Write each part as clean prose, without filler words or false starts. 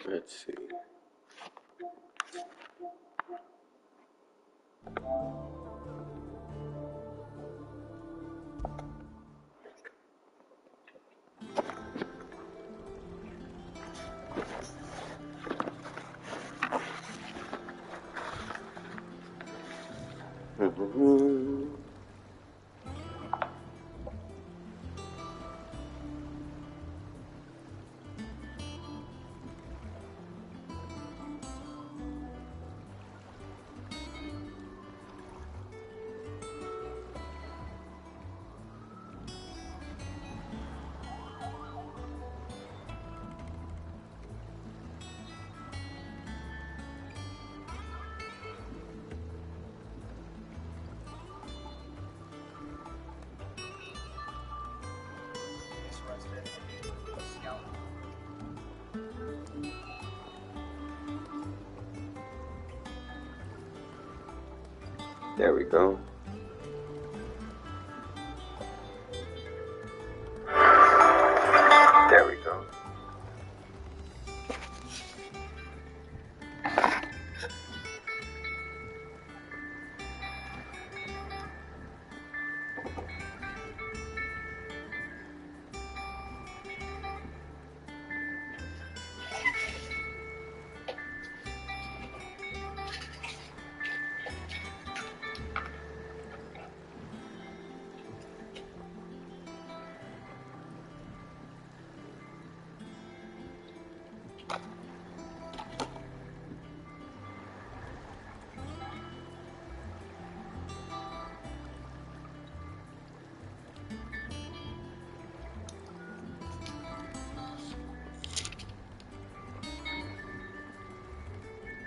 Let's see. There we go. There we go.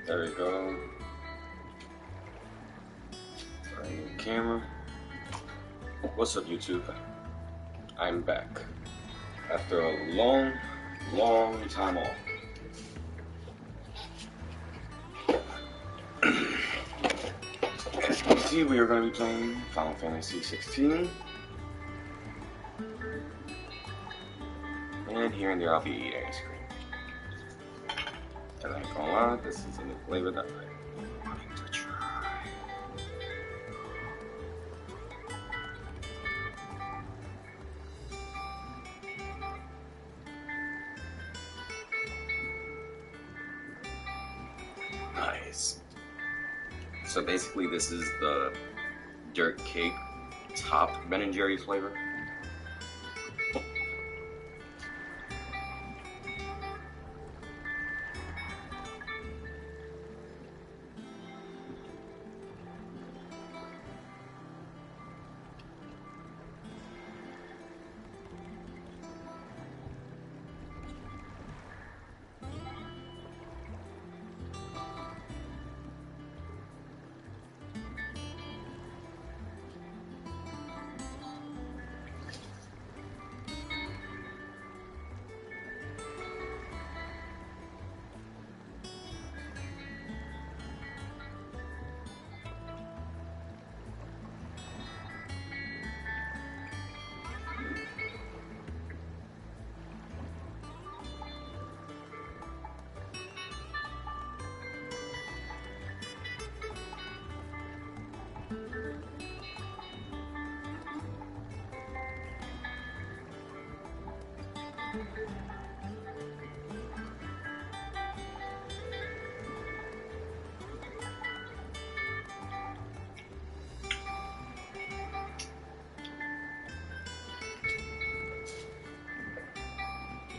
There we go. Right, camera. What's up, YouTube? I'm back after a long time off. As you can see, we are going to be playing Final Fantasy 16. And here and there I'll be eating ice cream. And I ain't gonna lie, this is a new flavor that I'm wanting to try. Nice. So basically this is the dirt cake topped Ben & Jerry's flavor.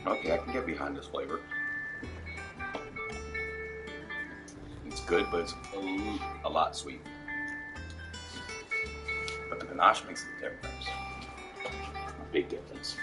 Okay, I can get behind this flavor. It's good, but it's a lot sweet. But the ganache makes a difference. A big difference.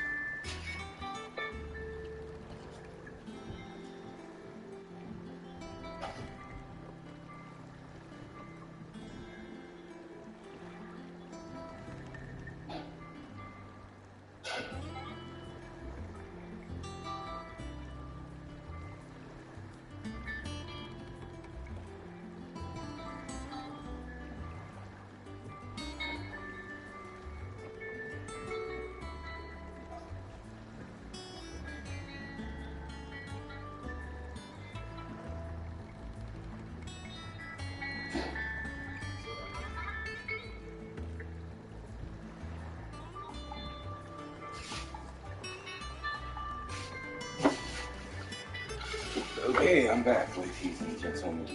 Okay, I'm back, ladies and gentlemen.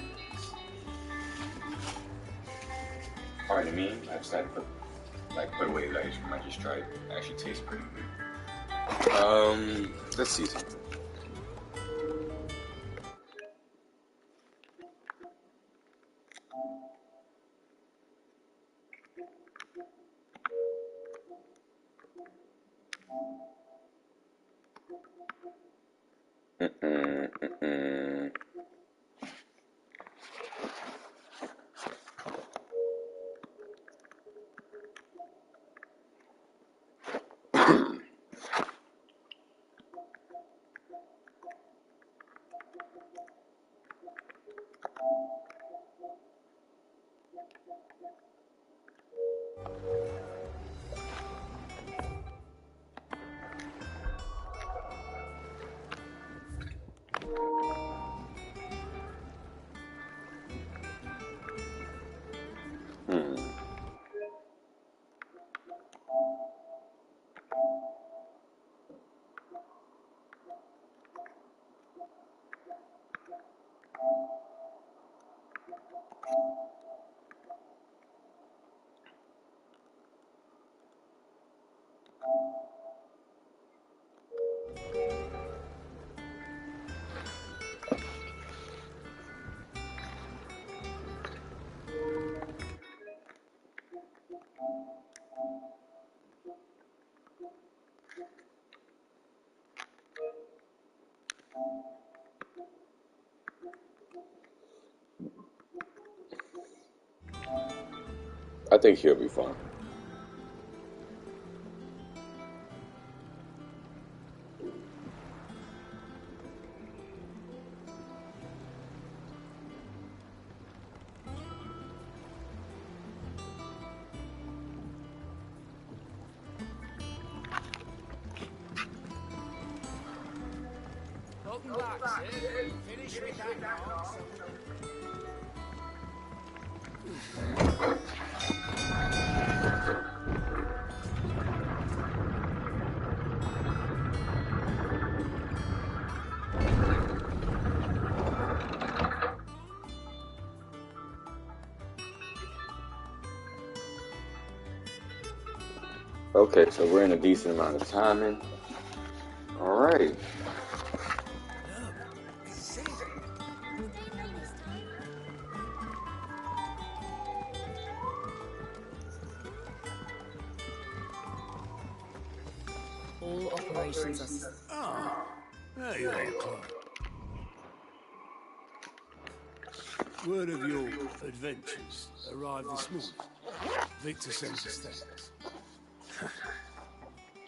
Pardon me, I just had to put away the ice cream I just tried. It actually tastes pretty good. Let's see something. I think he'll be fine. Welcome back, sir. Finish with that now. Okay, so we're in a decent amount of timing. Alright. All operations are... Ah, there you are, Clark. Word of your adventures arrived this morning. Victor sends his thanks.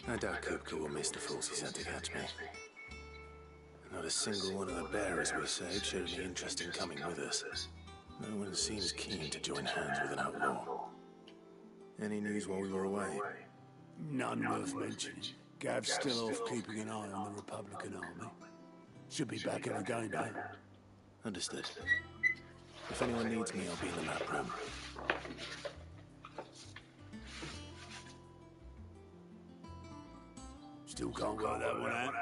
I doubt Kupka will miss the force he sent to catch me. Not a single one of the bearers we saved showed any interest in coming with us. No one seems keen to join hands with an outlaw. Any news while we were away? None worth mentioning. Gav's still off keeping an eye on the Republican army. Should be back in again now. Understood. If anyone needs me, I'll be in the map room. Still can't work that one out.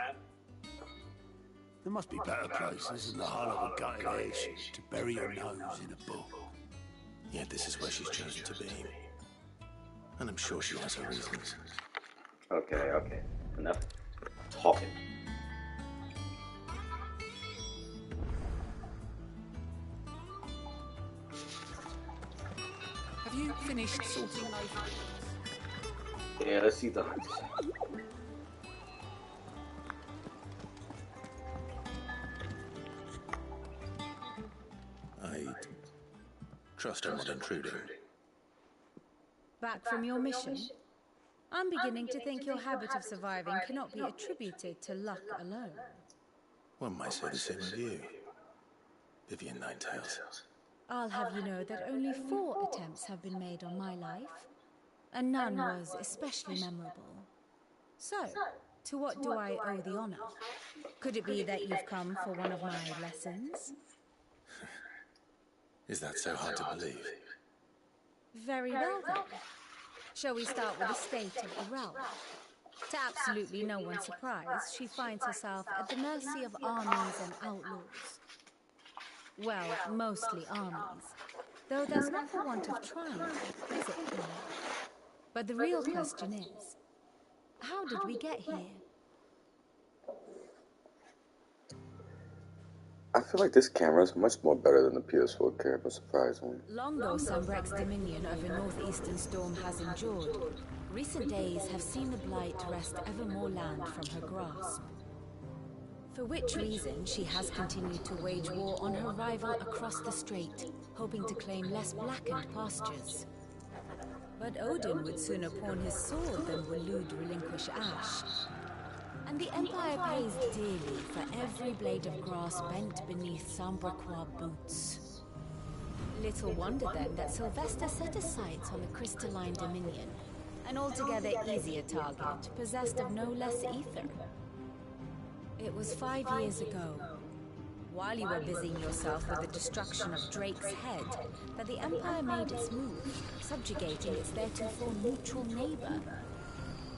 There must be better places than the hull of a gutted airship to bury your nose in a book. Yet this is where she's chosen to be. And I'm sure she has her reasons. Okay. Enough talking. Have you finished sorting those? Yeah, let's see the hunters. I trust I'm not intruding. Back from your mission? I'm beginning to think your habit of surviving cannot be attributed to luck alone. One might say the same of you, Vivian Ninetails. I'll have you know that only 4 attempts have been made on my life, and none was especially memorable. So, to what do I owe the honor? Could it be that you've come for one of my lessons? Is that so hard to believe? Very well then. Shall we start with the state of the realm? To absolutely no one's surprise, she finds herself at the mercy of armies and outlaws. Well, mostly armies. Though that's not for want of trying, is it, Connor? But the real question is, how did we get here? I feel like this camera is much more better than the PS4 camera, surprisingly. Long though Sunbreck's dominion over northeastern storm has endured, recent days have seen the Blight wrest ever more land from her grasp. For which reason she has continued to wage war on her rival across the strait, hoping to claim less blackened pastures. But Odin would sooner pawn his sword than Waloed relinquish Ash. And the Empire pays dearly for every blade of grass bent beneath Sambrequois boots. Little wonder then that Sylvester set his sights on the crystalline dominion, an altogether easier target, possessed of no less ether. It was 5 years ago, while you were busying yourself with the destruction of Drake's head, that the Empire made its move, subjugating its theretofore neutral neighbor.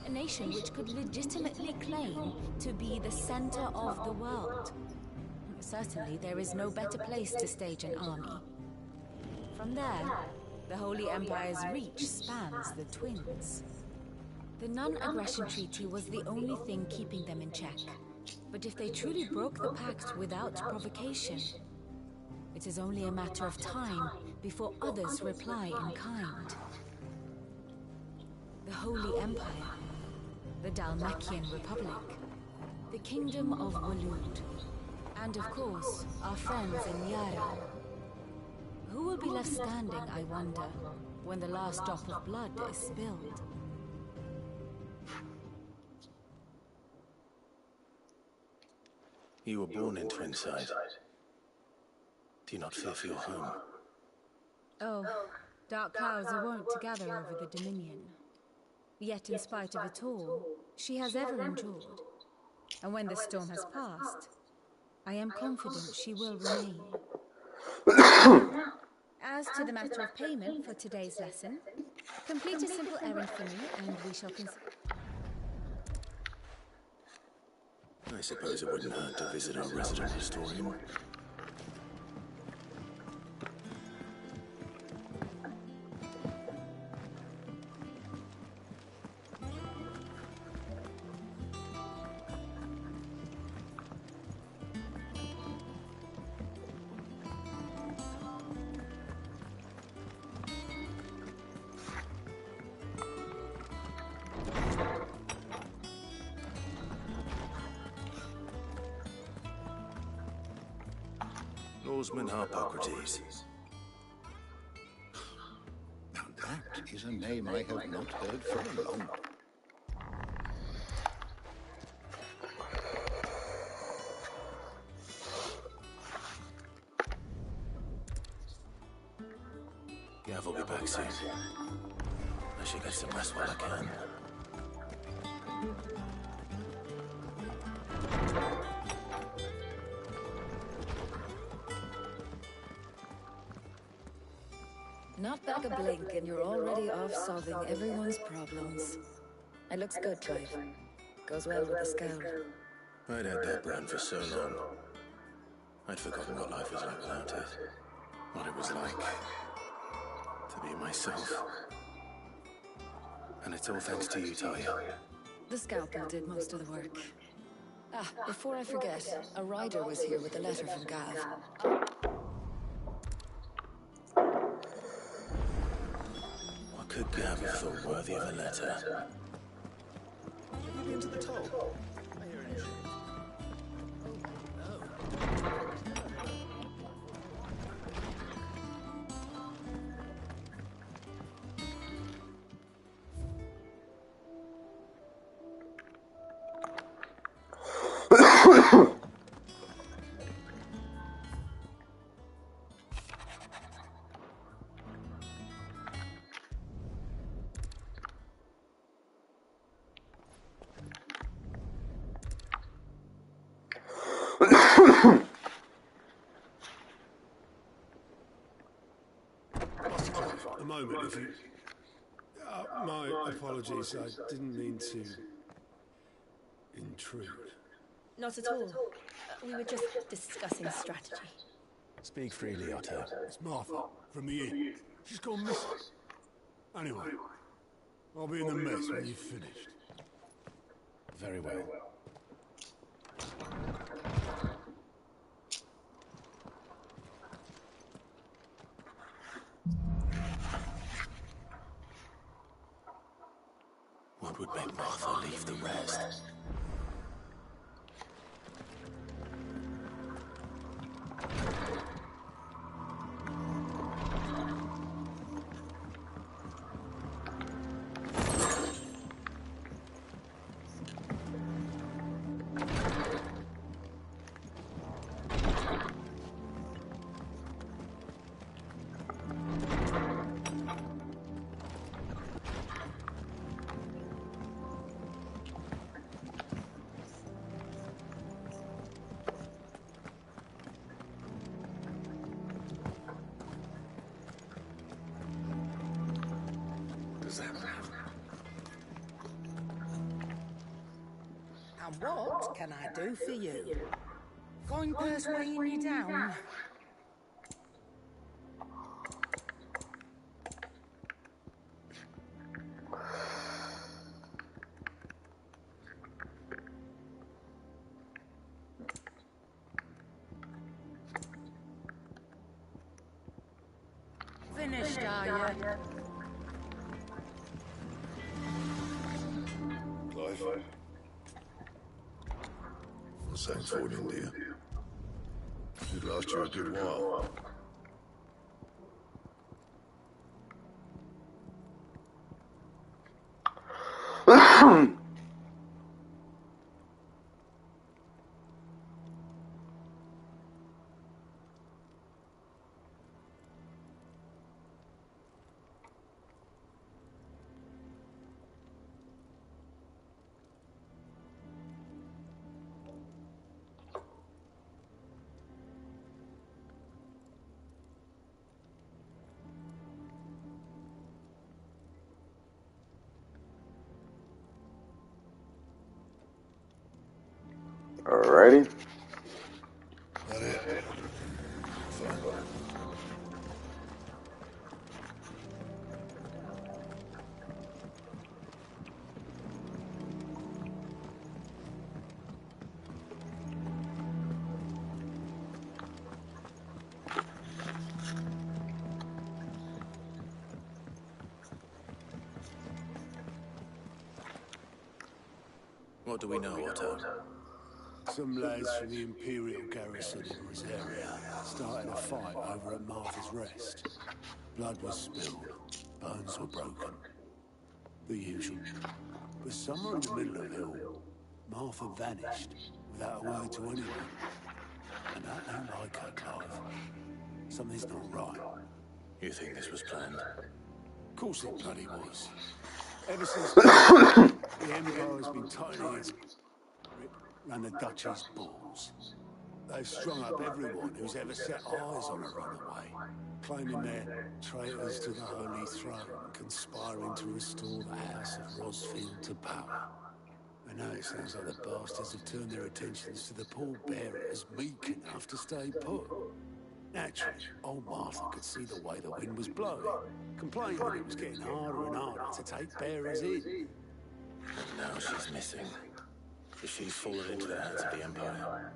A nation which could legitimately claim to be the center of the world. Certainly, there is no better place to stage an army. From there, the Holy Empire's reach spans the Twins. The non-aggression treaty was the only thing keeping them in check. But if they truly broke the pact without provocation, it is only a matter of time before others reply in kind. The Holy Empire, the Dalmacian Republic, the Kingdom of Waloed, and of course, our friends in Yara. Who will be left standing, I wonder, when the last drop of blood is spilled? You were born in Twinside. Do you not fear for your home? Oh, dark clouds are wont to gather over the Dominion. Yet in spite of it all, she has ever endured. And when the storm has passed, I am confident she will remain. As to the matter of payment for today's lesson, complete a simple errand for me and we shall consider... I suppose it wouldn't hurt to visit our resident historian. Norseman Harpocrates. Now that is a name I have not heard for a long time. Gav will be back soon. I should get some rest while I can. Not back a blink and you're already off solving everyone's problems. It looks good, Clive. Goes well with the scout. I'd had that brand for so long. I'd forgotten what life was like without it. What it was like to be myself. And it's all thanks to you, Talia. The scalpel did most of the work. Ah, before I forget, a rider was here with a letter from Gav. What could Gav have thought worthy of a letter? Have you been to the toll? I hear an issue. A moment, if you... my apologies, I didn't mean to... intrude. Not at all. We were just discussing strategy. Speak freely, Otto. It's Martha, from the inn. She's gone missing. Anyway, I'll be in the mess when you've finished. Very well. What would make Martha leave the rest? And what can I do for you? Going purse weighing you down? Finished, are you? Clive? What's that for in India? Should last you a good while. Alrighty. That it? Fine. What do we know, Otto? Some lads from the Imperial garrison in Rosaria started a fight over at Martha's Rest. Blood was spilled, bones were broken. The usual. But somewhere in the middle of it all, Martha vanished without a word to anyone. And that ain't like her, Clive. Something's not right. You think this was planned? Of course it bloody was. Ever since the Empire's been tightening its grip round the Duchy's balls, they've strung up everyone who's ever set eyes on a runaway, claiming they're traitors to the Holy Throne, conspiring to restore the House of Rosfield to power. And now it sounds like the bastards have turned their attentions to the pallbearers meek enough to stay put. Naturally, old Martha could see the way the wind was blowing, complaining that it was getting harder and harder to take bearers in. And now she's missing. If she's fallen into the hands of the Empire,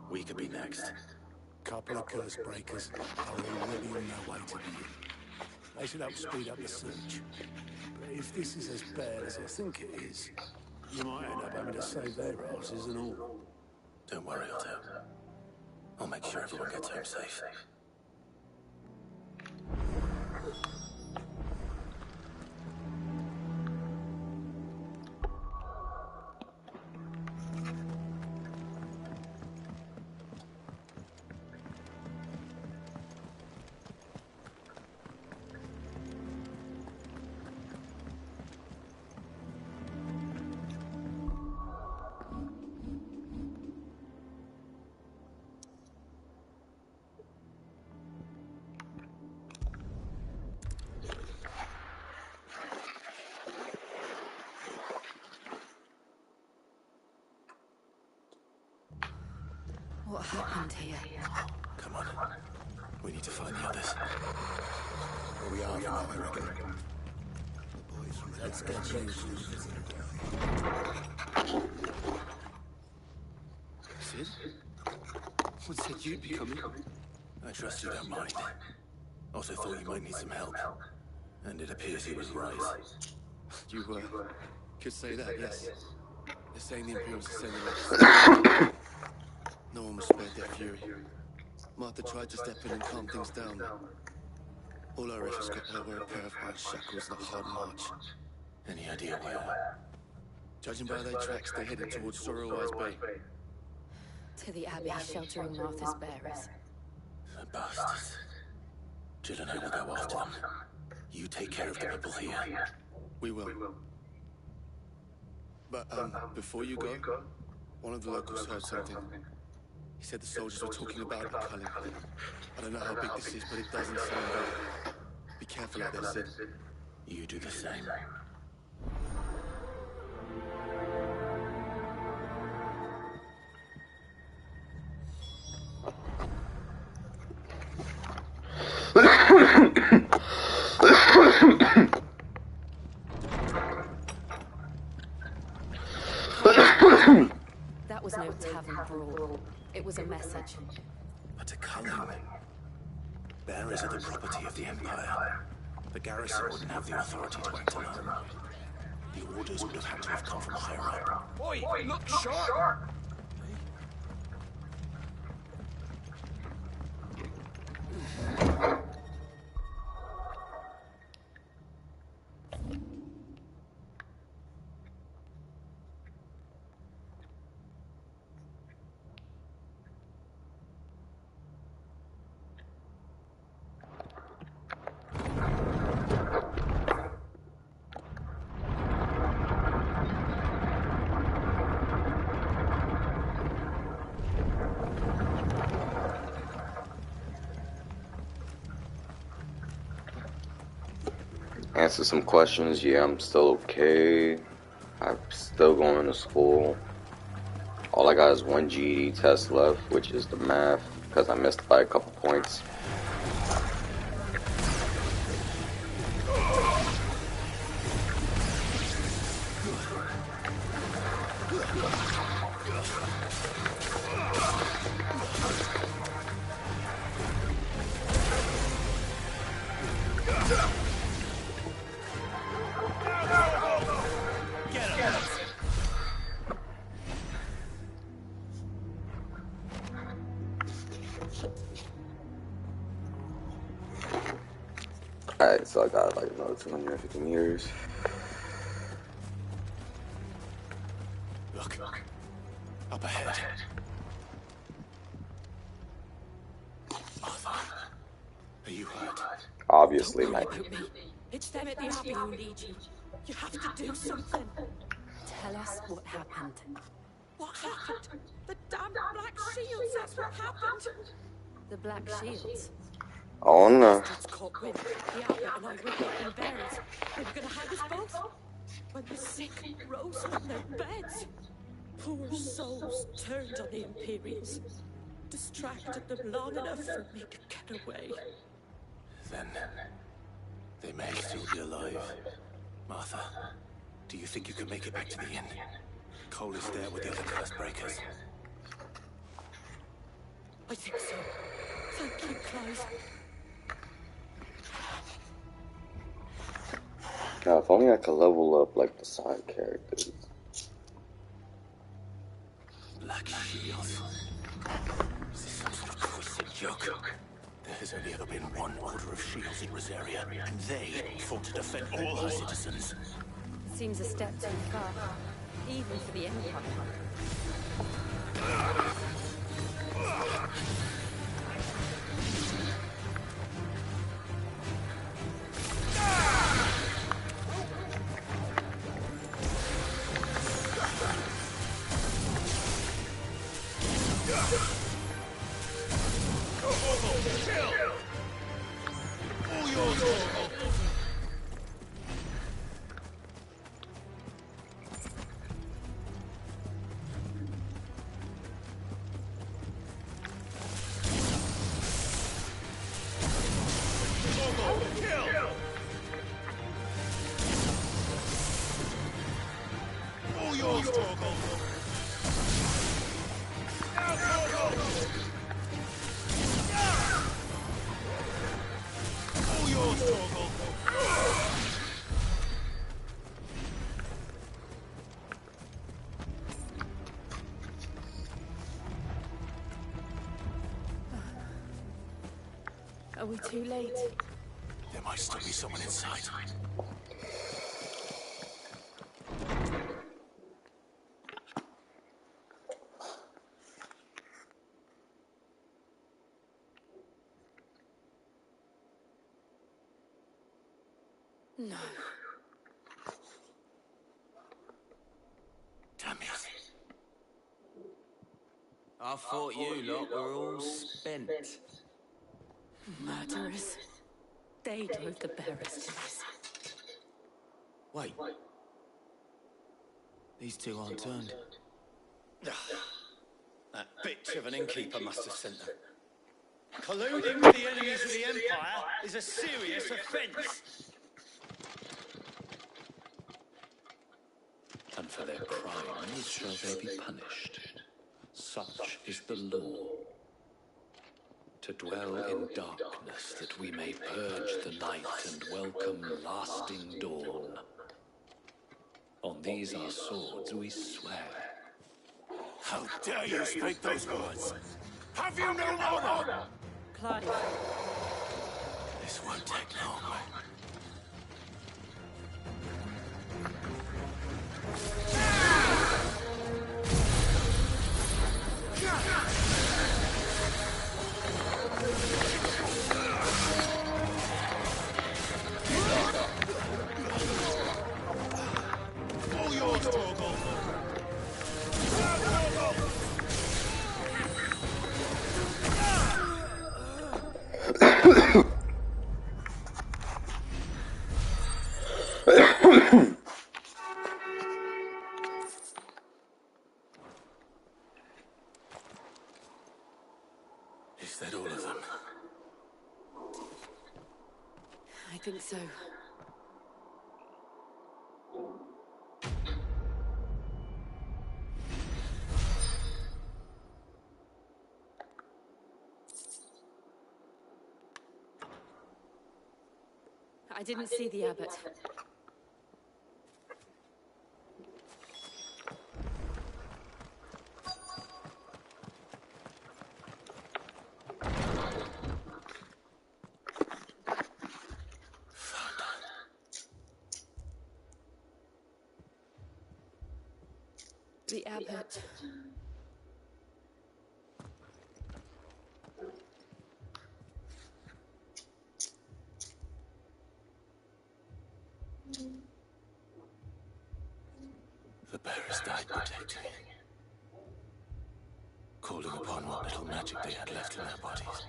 we could be next. Couple of curse breakers are already on their way to the inn. They should help speed up the search. But if this is as bad as I think it is, you might end up having to save their asses and all. Don't worry, Otto. I'll make sure everyone gets home safe. What happened here? Come on. We need to find the others. Well, we are now, I reckon. Boys from the Let's get you. Sid? What said you'd be coming? I trust you don't mind. Also thought you might need some help. And it appears he was right. You could say that, yes. They're saying the Imperials are sending us. No one was spared their fury. Martha tried to step in and calm things down. All our efforts got her were a pair of iron shackles and a hard march. Any idea where? Judging by their tracks, they headed towards Sorrow Eyes Bay. To the Abbey sheltering Martha's bearers. The bastards. Jill and I will go after them. You take care of the people here. We will. But, before you go, one of the locals heard something. He said the soldiers were talking about the culling. I don't know how big this is, but it doesn't sound good. Be careful out there, Sid. You do the same. That was no tavern brawl. It was a message. But a culling. Bearers are the property of the Empire. The garrison wouldn't have the authority to act alone. The orders would have had to have come from higher up. Oi, look sharp! Answer some questions. Yeah, I'm still okay. I'm still going to school. All I got is one GED test left, which is the math, because I missed by a couple points. Alright, so I got like another 250 meters. Look. Up ahead. Arthur. Are you hurt? Obviously, mate. It's them at the Abbey who need you. You have to do something. Tell us what happened. What happened? The damn Black Shields, that's what happened. The Black Shields. Oh no. It's caught wind. The Abbot and I were getting buried. They were gonna hang us both. When the sick rose from their beds. Poor souls turned on the Imperials. Distracted them long enough for me to get away. Then they may still be alive. Martha, do you think you can make it back to the inn? Cole is there with the other curse breakers. I think so. Thank you, Clive. God, if only I could level up like the side characters. Black Shields. Is this some sort of twisted joke? There has only ever been one Order of Shields in Rosaria, and they fought to defend all her citizens. Seems a step too far, even for the Empire. Kill! All yours, Torgal! Now, Torgal! All yours, Torgal! Are we too late? There might still be someone inside. No. Damn it. I thought you lot were all spent. Murderers. They drove the bearers to this. Wait. These two aren't turned. That bitch of an innkeeper must have sent them. Colluding with the enemies of the Empire is a serious offence. And for their crimes shall they be punished. Such is the law. To dwell in darkness that we may purge the night and welcome lasting dawn. On these our swords we swear. How dare you speak those words? Have you no honor? Claudia. This won't take long. All yours, Torgal! Is that all of them? I think so. I didn't see the abbot. The abbot. The bearers died protecting me. Calling upon what little magic they had left in their bodies.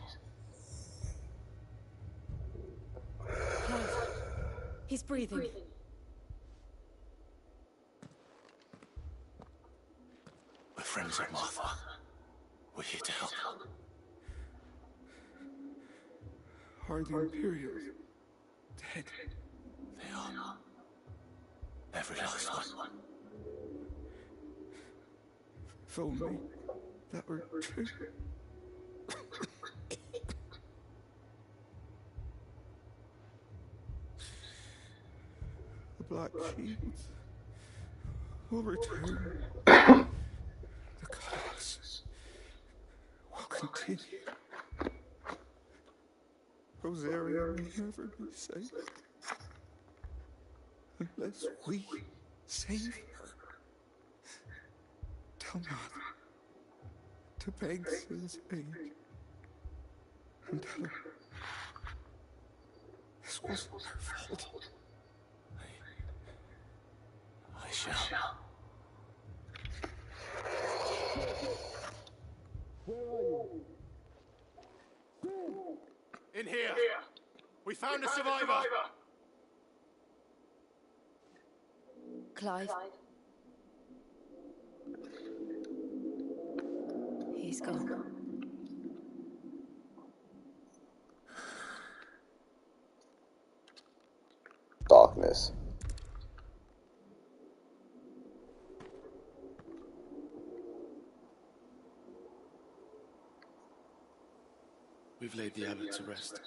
Clive. He's breathing. We're friends of Martha. We're here to help. Are the Imperials dead? They are. Every last one. If only that were true. The Black Shields will return. The chaos will continue. Rosaria will never be safe unless we save her. Tell Mother to beg Sin's aid and tell her this wasn't her fault. I shall. In here! We found a survivor! Clive. He's gone. darkness. We've laid the abbot to rest.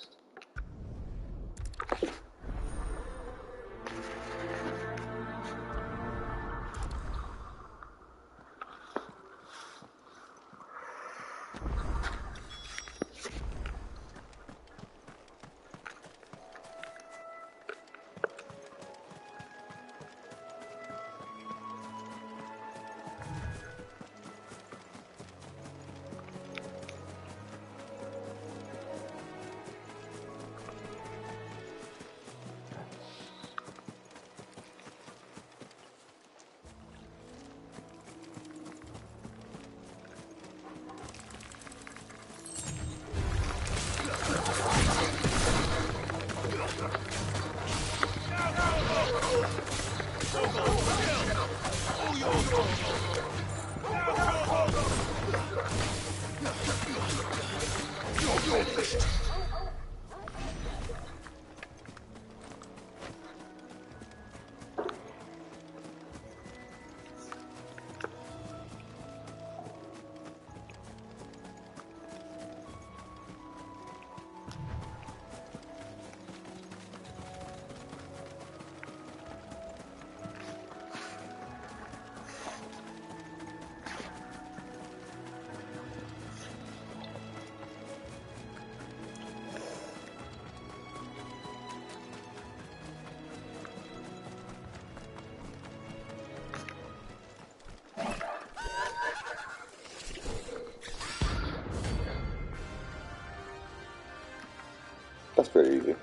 That's pretty easy.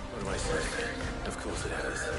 What do I say? Of course it has.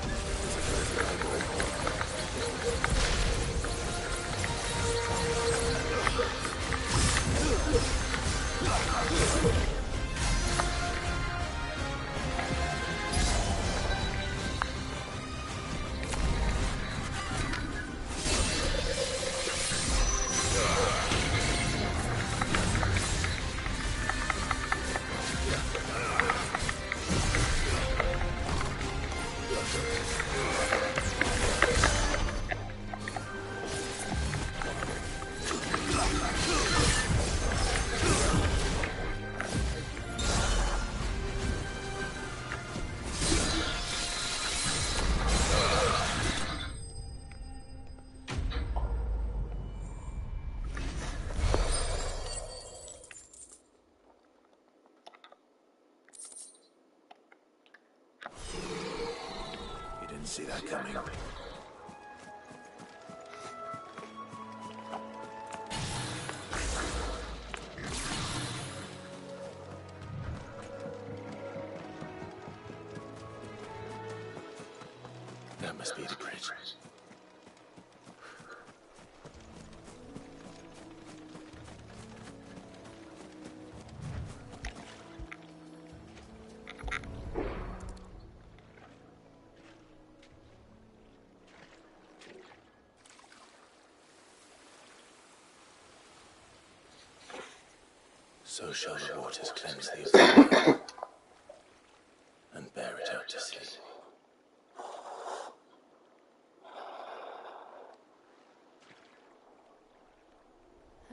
Didn't see that coming. That must be the bridge. So shall the waters cleanse the earth and bear it out to sea.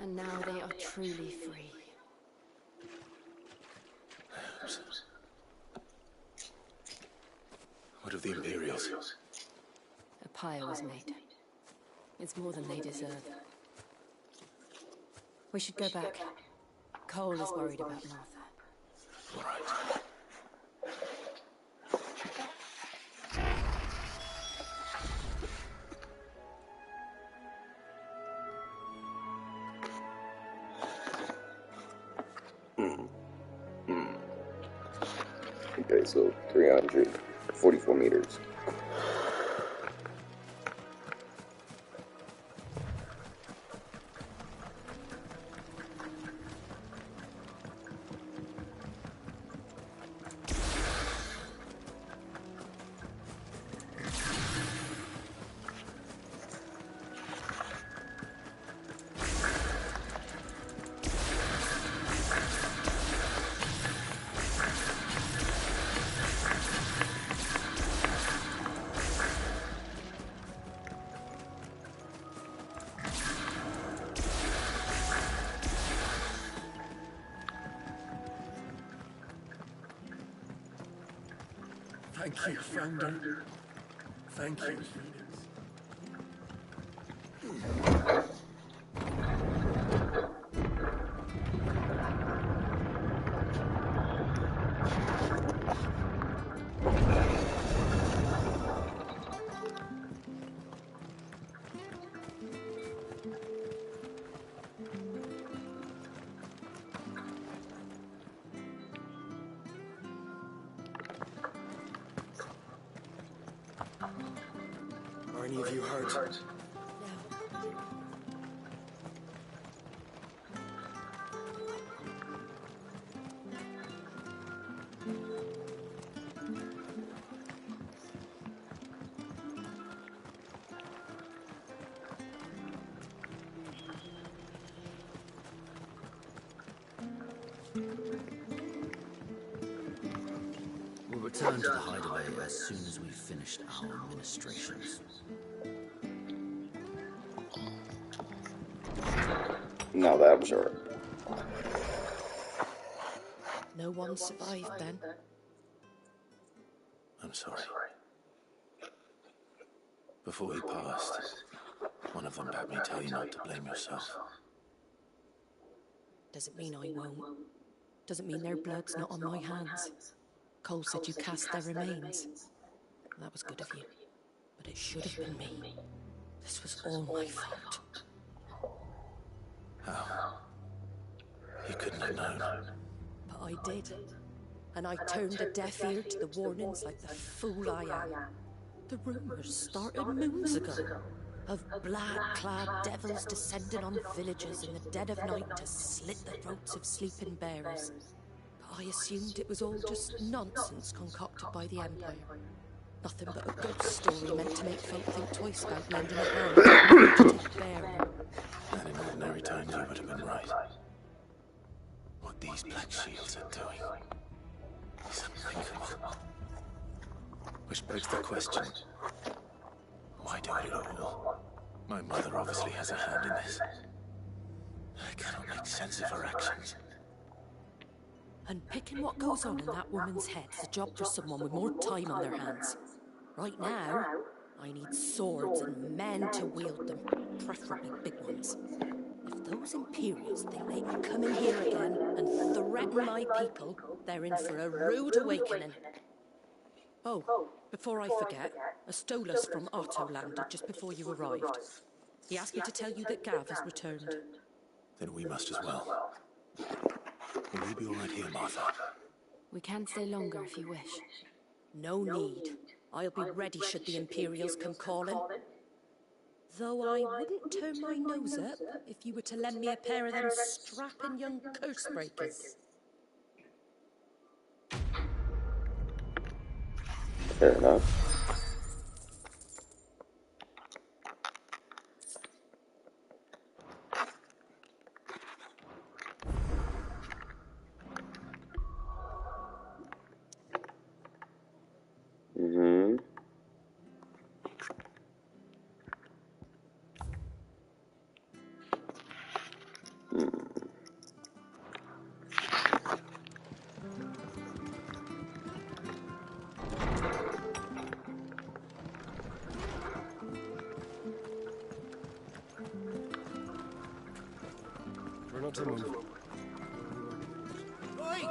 And now they are truly free. What of the Imperials? A pyre was made. It's more than they deserve. We should go back. Cole is worried about Martha. All right. Okay, so 344 meters. Thank you, Founder. Thank you, Phoenix. Are any of you hurt? No. We'll return to the hideaway as soon as we've finished our ministrations. Now that was right. No one survived then. I'm sorry. Before he passed, one of them bade me tell you not to blame yourself. Doesn't mean I won't. Doesn't mean their blood's not on my hands. Cole said you cast their remains. That was good of you. But it should have been me. This was all my fault. How? You couldn't have known. But I did. And I turned a deaf ear to the warnings like the fool I am. The rumors started moons ago. Of black-clad devils descending on villages in the dead of night to slit the throats of sleeping bearers. But I assumed it was all just nonsense concocted by the Empire. Nothing but a ghost story meant to make folk think twice about lending a hand to a fugitive bearer. And in ordinary times you would have been right. What these Black Shields are doing is unthinkable. Which begs the question, why do it at all? My mother obviously has a hand in this. I cannot make sense of her actions. And picking what goes on in that woman's head is a job for someone with more time on their hands. Right now, I need swords and men to wield them, preferably big ones. If those Imperials think they can come in here again and threaten my people, they're in for a rude awakening. Oh, before I forget, a Stolas from Otto landed just before you arrived. He asked me to tell you that Gav has returned. Then we must as well. Will you be all right here, Martha? We can stay longer if you wish. No need. I'll be ready should the Imperials come calling. Though I wouldn't turn my nose up if you were to lend me a pair of them strapping young curse breakers. Fair enough. Try not to move. Oi!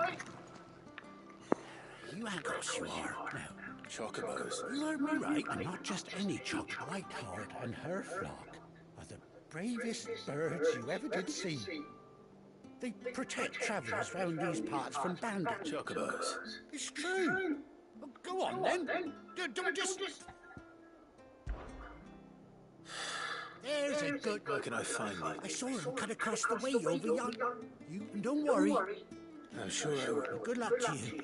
You ain't got you are. Now, Chocobos. you heard me right, and not just any choc. Whiteheart and her flock are the bravest birds you ever did see. They protect travellers round these parts from bandits. Chocobos. It's true. Well, go on then. Don't just... There's a good... Where can I find these? I saw him cut across the way over yonder. You don't worry. I'm sure I will. Good luck to you.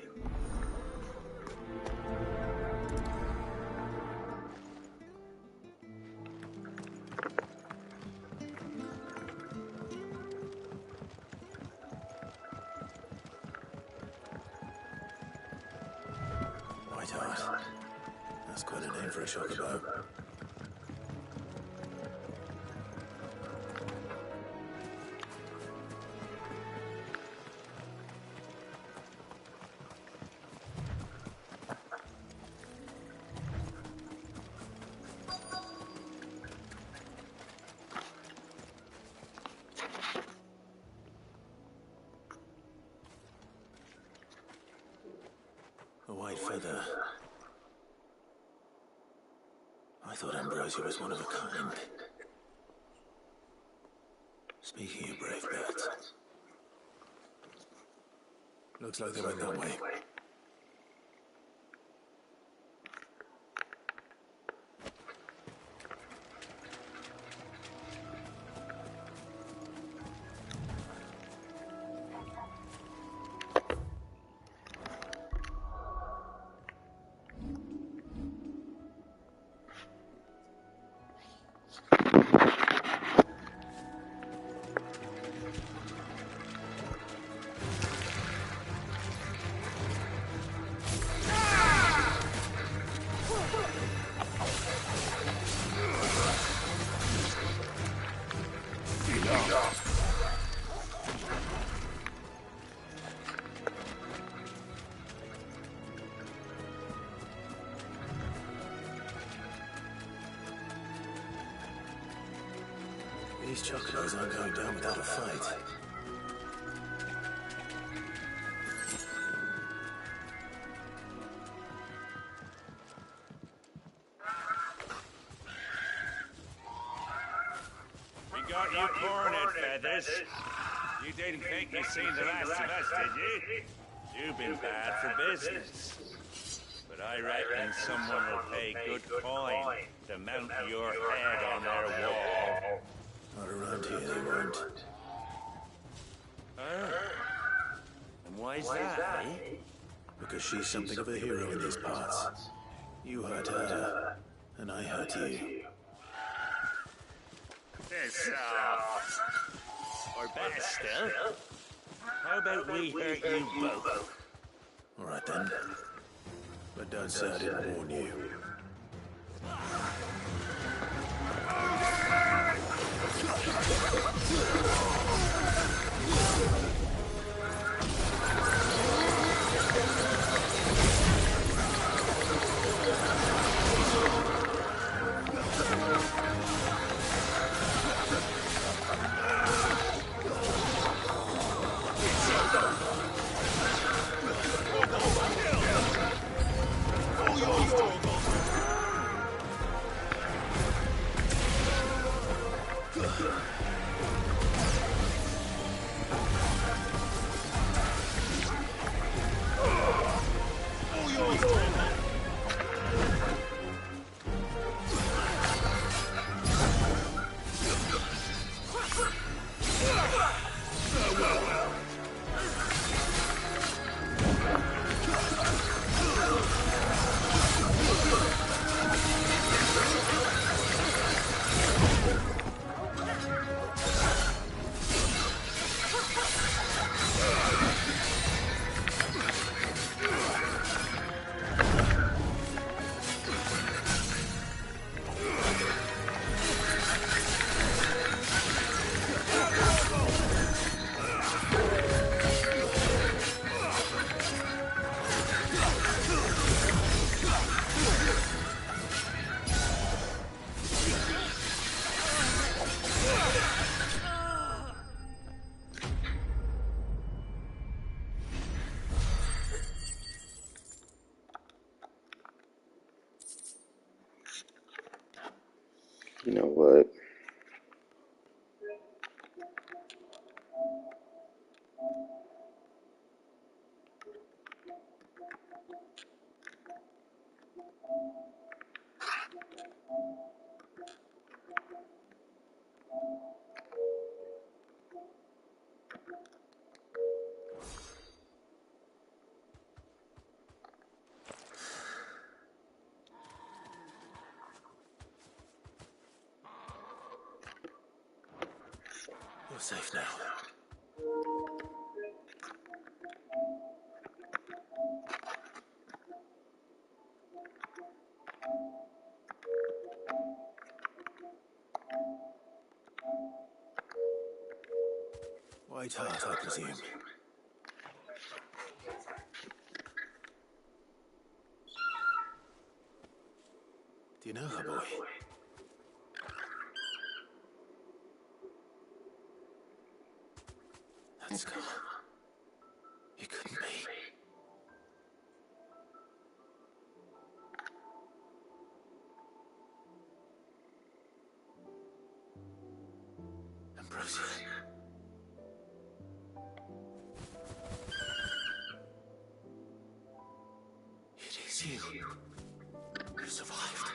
Whiteheart. That's quite a name for a chocobo. white feather. I thought Ambrosia was one of a kind. Speaking of brave birds, looks like they went that way. These chocolates aren't going down without a fight. We got you cornered, Feathers. You didn't think you seen the last of us, did you? You've been bad for business. But I reckon someone will pay good coin to mount your head on their wall. Not around here, they won't. And why's that, eh? Because she's something of a hero in these parts. You hurt her, and I hurt you. Piss off. Or better still, how about we hurt you both? All right then. But don't say I didn't warn you. You know what? You're safe now. White Heart, I presume. Do you know her, boy? That's come. It couldn't be. close yet. It is you. You survived.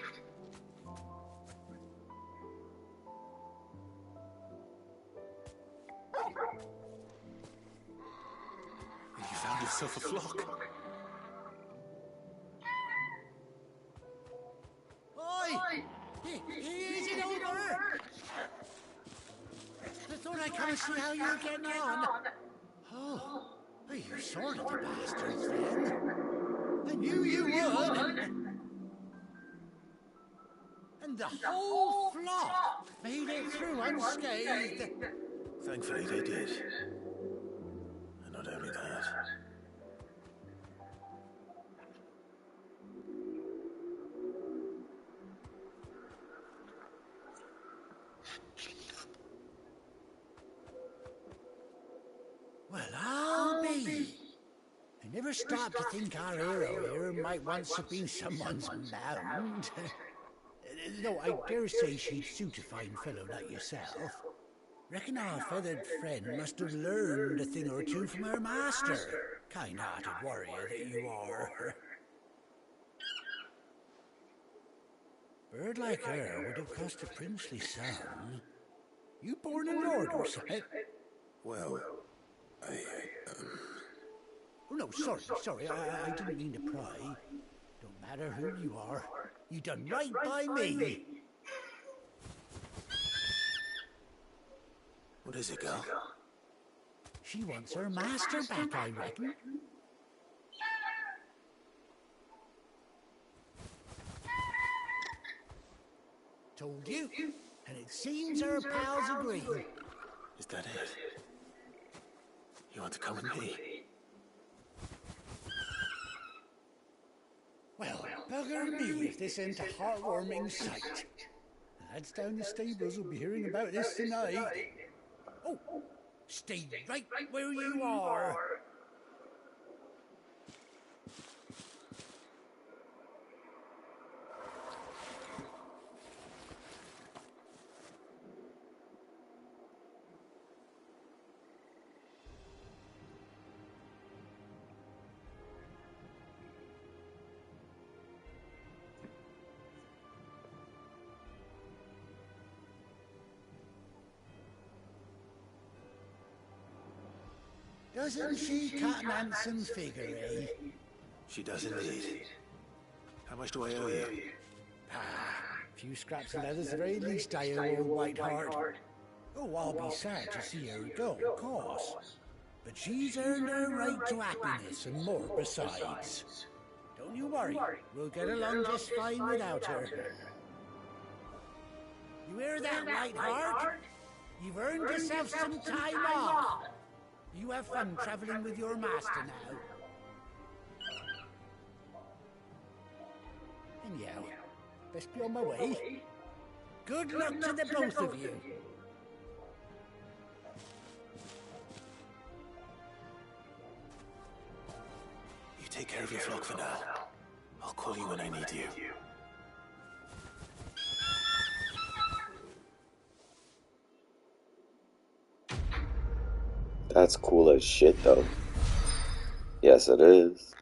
And you found yourself a flock. Oi! Is it over? I thought I'd come and see how you were getting on. Oh, you sorted the bastards then. I knew you would. And the whole flock made it through unscathed. Thankfully they did. And not only that. Well, I'll be. I never stopped to think our hero here might once have been someone's mound. Though I dare say she'd suit a fine fellow like yourself. Reckon our feathered friend must have learned a thing or two from her master. Kind-hearted warrior that you are. Bird like her would have cost a princely sum. You born a lord or something? Well, Oh, no, sorry, I didn't mean to pry. Don't matter who you are. You done right by me. What is it, girl? She wants her master back, I reckon. Told you, and it seems her pals agree. Is that it? You want to come with me? Well, bugger me if this ain't a heartwarming sight. The lads down the stables will be hearing about this tonight. Oh, stay right where you are. Doesn't she cut an handsome figure, eh? She does indeed. How much do I owe you? A few scraps of leather's the very least I owe old Whiteheart. Oh, I'll be sad to see her go, of course. But she's earned her right to happiness and more besides. Don't you worry, we'll get along just fine without her. You hear that, Whiteheart? You've earned yourself some time off. You have fun traveling with your master now. Anyhow, best be on my way. Good luck to the both of you. You take care of your flock for now. I'll call you when I need you. That's cool as shit, though. Yes, it is.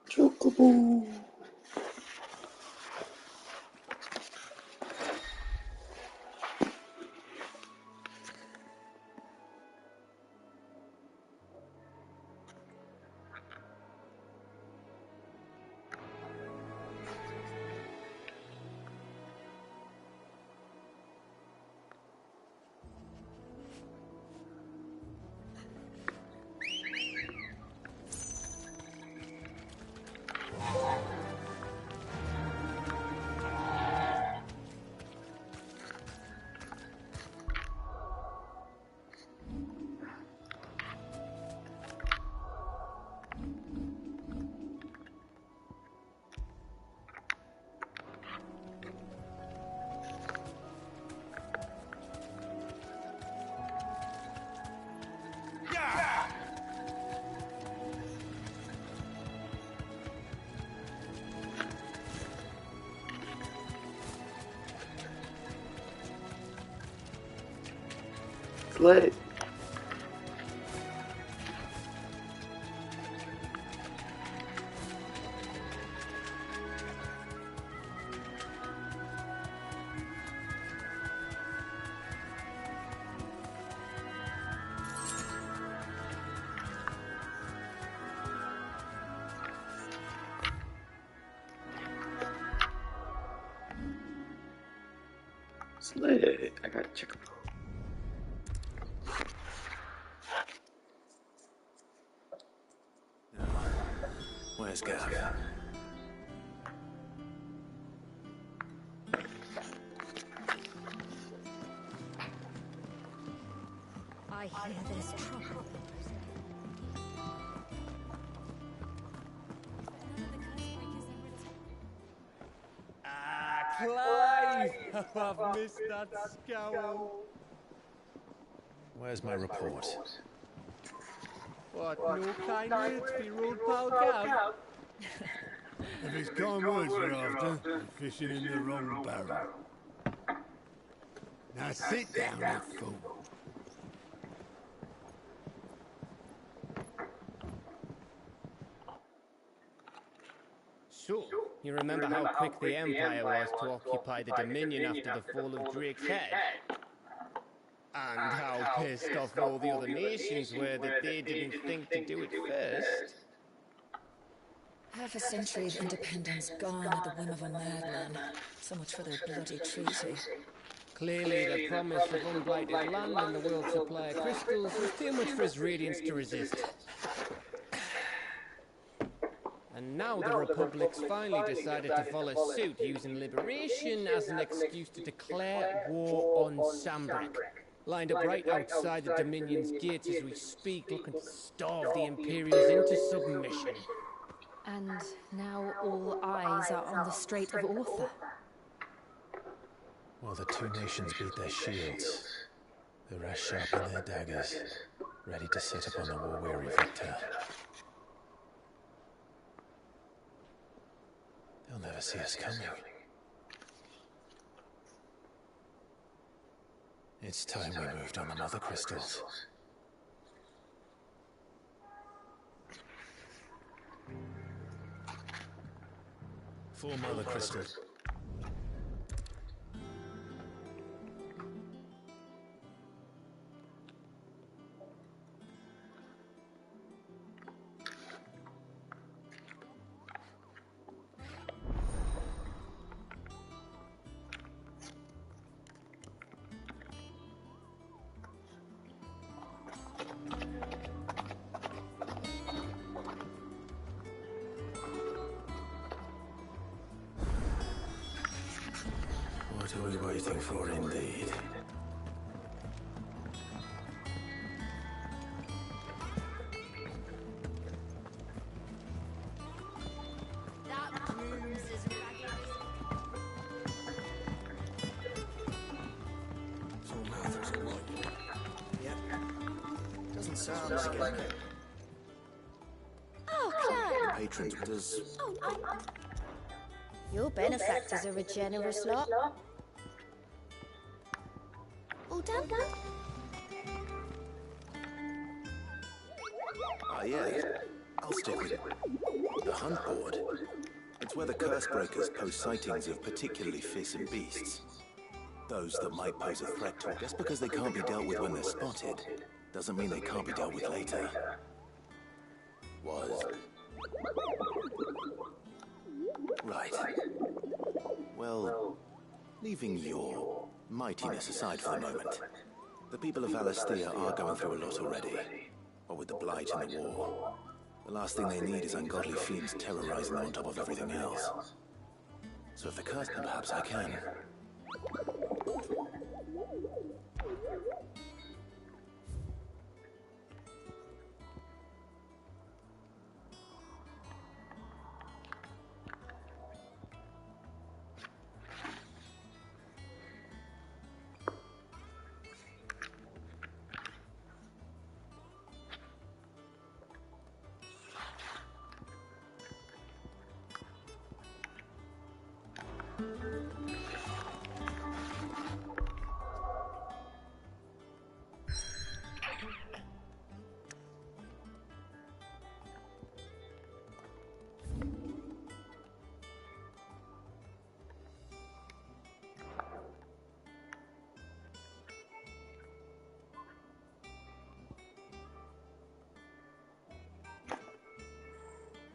Chocobo. It's lit. It's lit. I gotta check them out. Where's Gav? I hear there's trouble. Clive! I've missed that scowl. Where's my report? What, no kind words for your old pal Gav? If it's kind words you're after, you're fishing in the wrong barrel. Now sit down, you fool. So, you remember how quick the Empire was to occupy the Dominion after the fall of Drake's head? And how pissed off all the other nations were that they didn't think to do it first? Half a century of independence gone at the whim of a madman. So much for their bloody treaty. Clearly, the promise of unblighted land and the world's supply of crystals was too much for his radiance to resist. And now the Republic's finally decided to follow suit, using liberation as an excuse to declare war on Sambrick. Lined up right outside the Dominion's gates as we speak, looking to starve the Imperials into submission. And now all eyes are on the Strait of Author. While the two nations beat their shields, the rest sharpen their daggers, ready to set upon the war-weary victor. They'll never see us coming. It's time we moved on the mother crystals. Four mother crystals. What are we waiting for, indeed? That room's as ragged So Mather's a what? Yep. Doesn't sound like it. Oh, Clive! Patrons does. Oh, no. Your benefactors are a generous lot. All done? Ah, yeah. I'll stick with it. The Hunt Board. It's where the curse breakers post sightings of particularly fearsome beasts. Those that might pose a threat to it. Just because they can't be dealt with when they're spotted, doesn't mean they can't be dealt with later. Was. Right. Well, leaving your mightiness aside for the moment, the people of Alastia are going through a lot already. What with the Blight and the war, the last thing they need is ungodly fiends terrorizing them on top of everything else. So if the curse, then perhaps I can.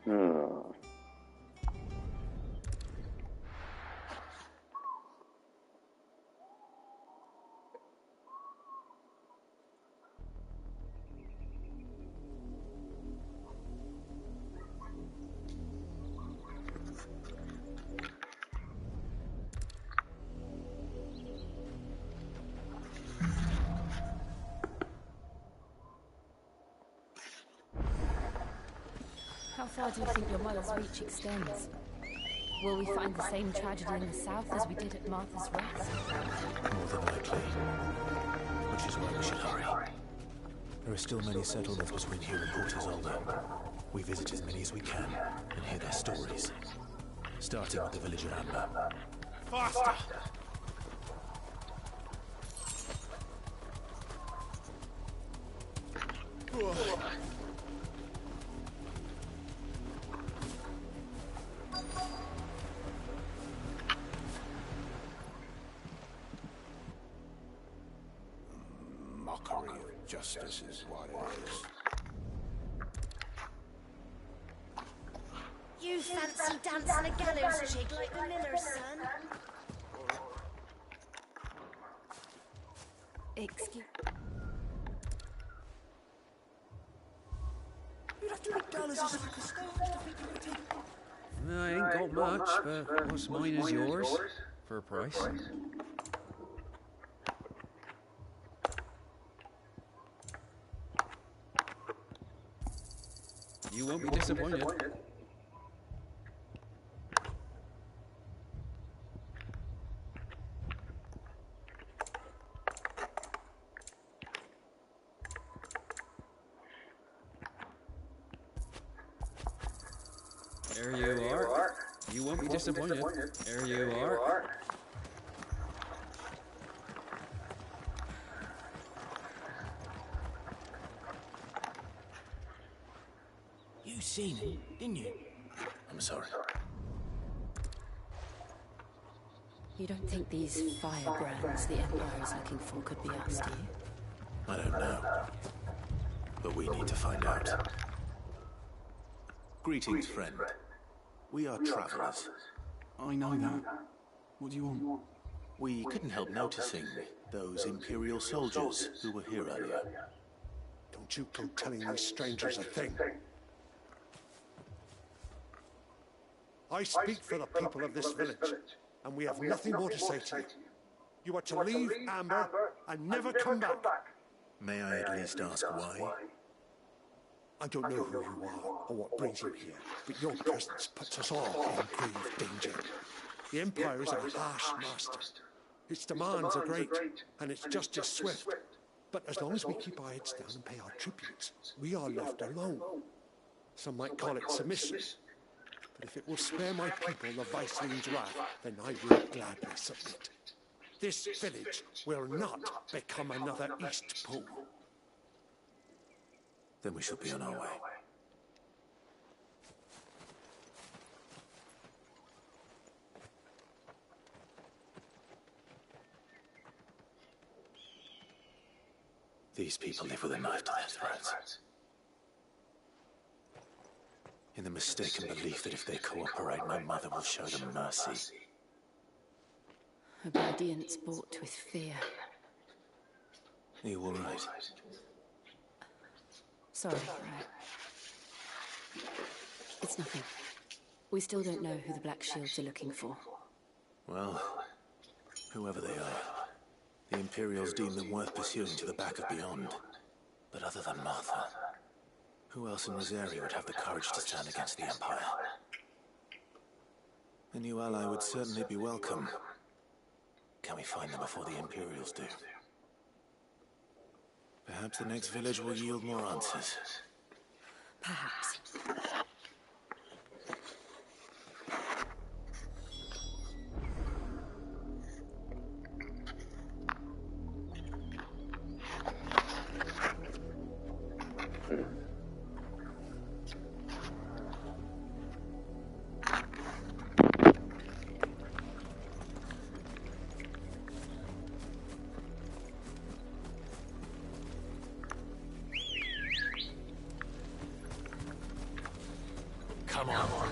Hmm. How far do you think your mother's reach extends? Will we find the same tragedy in the south as we did at Martha's Rest? More than likely. Which is why we should hurry. There are still many settlements between here and Port Isolde. We visit as many as we can and hear their stories. Starting with the village of Amber. Faster! Mockery of justice is what it is. You fancy dancing a gallows jig like the miller's son? Excuse... You'd have to make dollars as like a stone to feed you. I ain't got much, but what's mine is yours, for a price. You won't be disappointed. There you are. You won't be disappointed. There you are. You seen him, didn't you? I'm sorry. You don't think these firebrands the Empire's looking for could be us, do you? I don't know. But we need to find out. Greetings, friend. We are travelers. I know that. What do you want? We couldn't help noticing those Imperial soldiers who were here earlier. Don't you go telling these strangers a thing. I speak for the people of this village, and we have nothing more to say to you. You are to leave Amber and never come back. May I at least ask why? I don't know who you are or what brings you here, but your presence puts us all in grave danger. The Empire is a harsh master. Its demands are great, and its justice swift. But as long as we keep our heads down and pay our tributes, we are left alone. Some might call it submission. But if it will spare my people the Viceling's wrath, then I will gladly submit. This village will not become another East Pool. Then we shall be on our way. These people live with a knife to their throats. In the mistaken belief that if they cooperate, my mother will show them mercy. Obedience bought with fear. Are you all right? Sorry. It's nothing. We still don't know who the Black Shields are looking for. Well, whoever they are, the Imperials deem them worth pursuing to the back of beyond. But other than Martha, who else in Rosaria would have the courage to stand against the Empire? A new ally would certainly be welcome. Can we find them before the Imperials do? Perhaps the next village will yield more answers. Perhaps. Come on.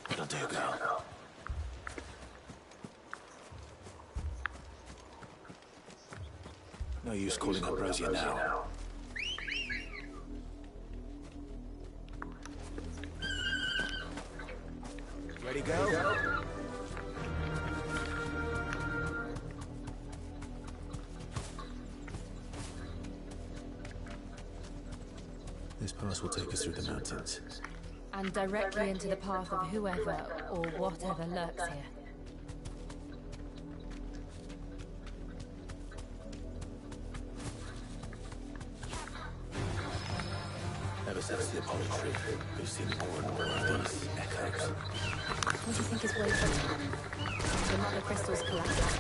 It'll do, girl. No use calling up Rosie now. Ready, go? This pass will take us through the mountains. And directly into the path of whoever or whatever lurks here. Ever since the Apollo trip, we've seen more and more of these echoes. What do you think is waiting? The mother crystals collapse.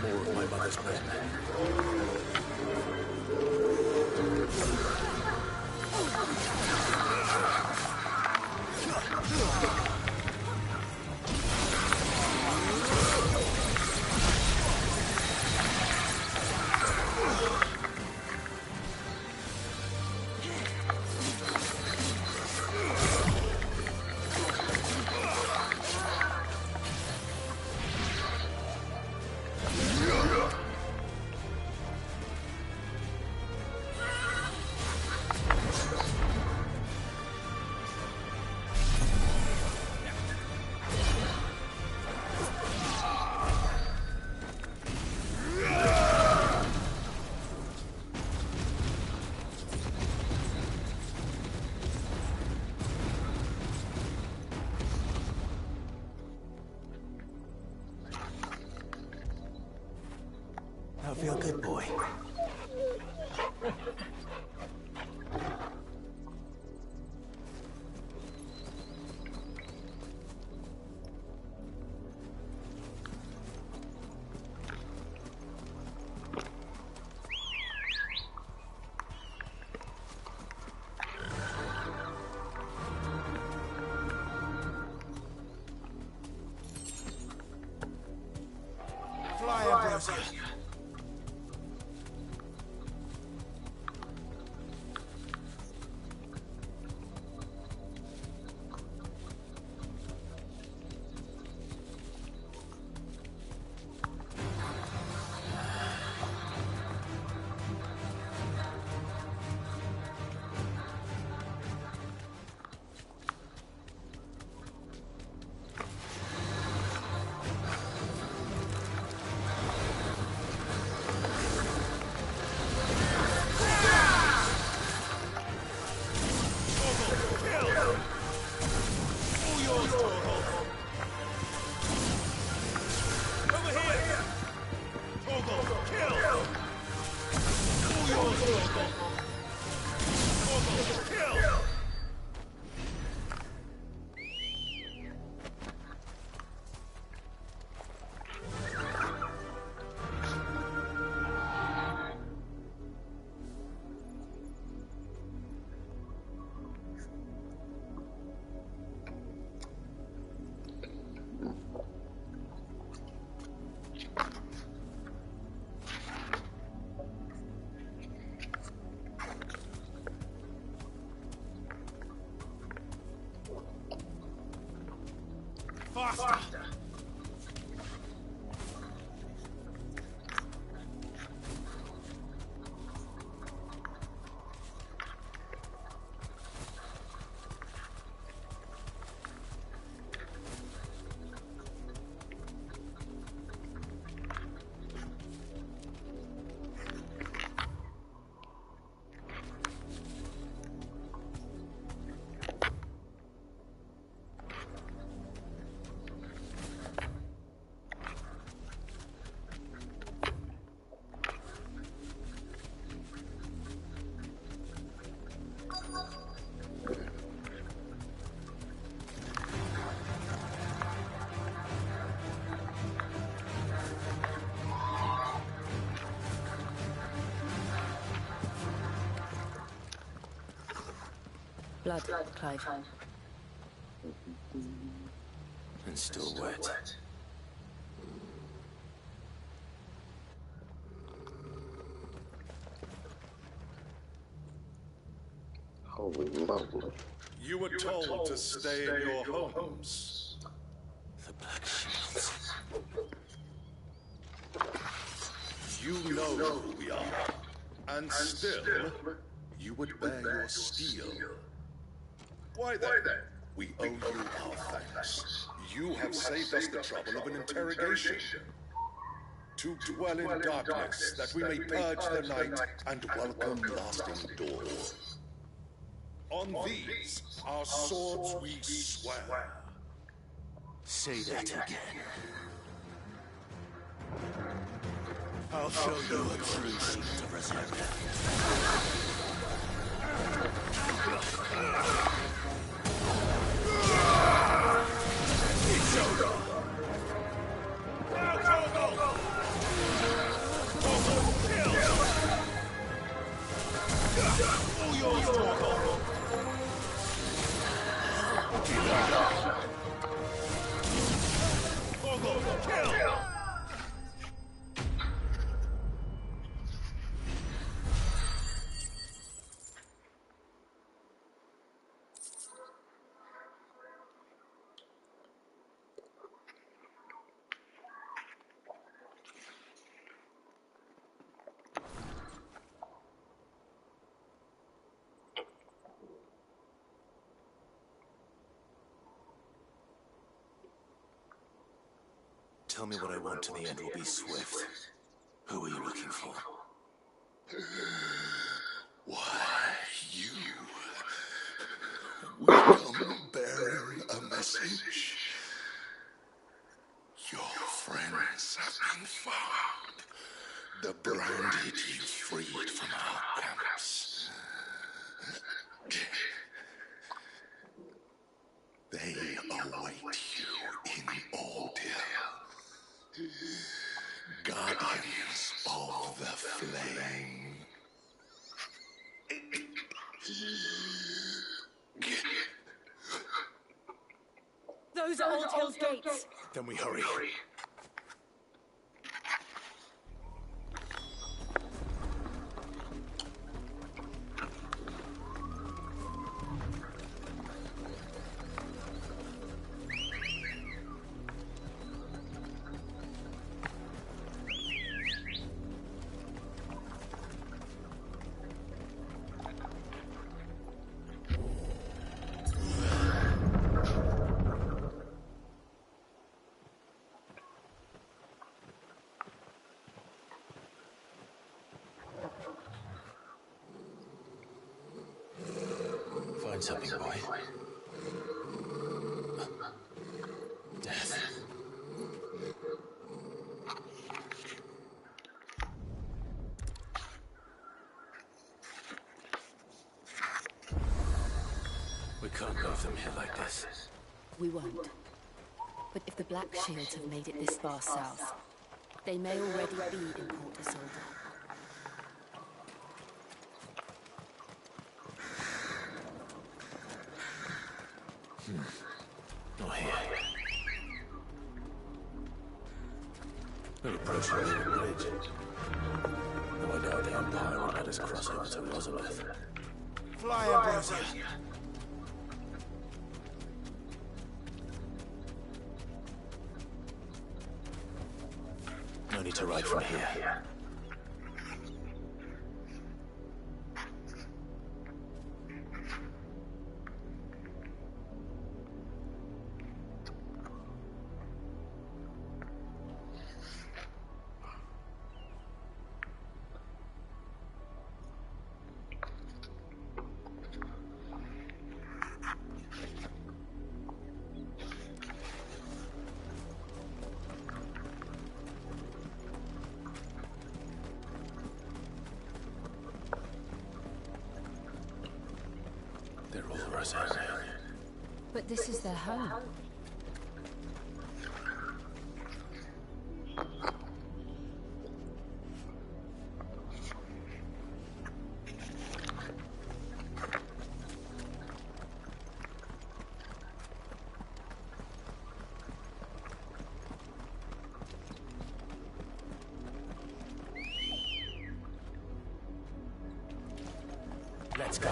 More of my mother's men. I feel good, boy. Fly, Ambrosia. Faster! Blood, Clive. And still wet. Holy moly. You were told to stay in your homes. The Black Shields. You know who we are. And still, you would bear your steel. Why then? We owe you our thanks. You have saved us the trouble of an interrogation. To dwell in darkness, that we may purge the night and welcome lasting dawn. On these, our swords we swear. Say that again. I'll show you a true seat of Reserve. It's over. All yours, Torgal. Kill! Tell me what I want and the end will be swift. Who are you looking for? Why, you... We come bearing a message. Your friends have been found. The branded you freed from our camps. They await you in ordeal. Guardians of the Flame. Those are Old Hill's gates. Then we hurry. Find something, boy. Death. We can't leave them here like this. We won't. But if the Black Shields have made it this far south, they may already be in Port Isolde. Not here. We're approaching the bridge. No, I doubt the Empire will let us cross over to Elizabeth. Fly, Ambrosia. No need to ride from here. They're all Rosanna. But this is their home. Let's go.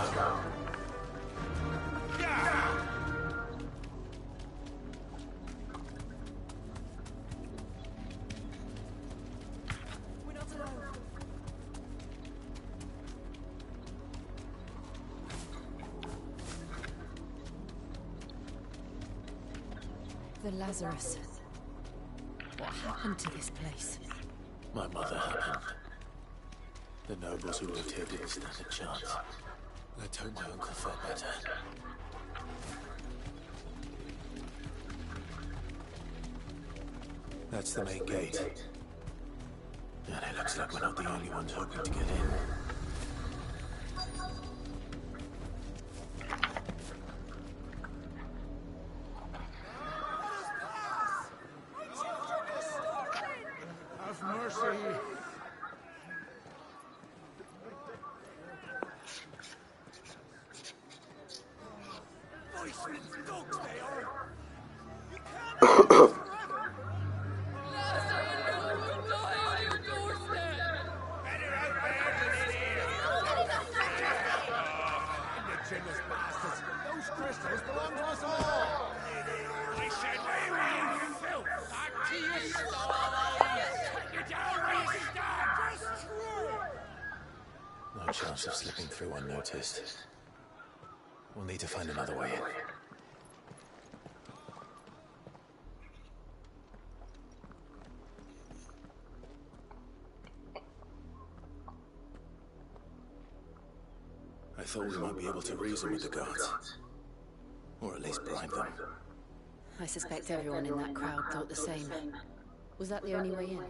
We're not alone. The Lazarus. What happened to this place? My mother happened. The nobles who lived here didn't stand a chance. Let's hope my uncle felt better. That's the main gate. And it looks like we're not the only ones hoping to get in. Have mercy. Voiceless dogs they are. You can't. Indigenous bastards. Those crystals belong to us all. I said we were filth. Back to your stalls. Cut you down where you stand. Destroy. No chance of slipping through unnoticed. We'll need to find another way in. I thought we might be able to reason with the guards. Or at least bribe them. I suspect everyone in that crowd thought the same. Was that the only way in?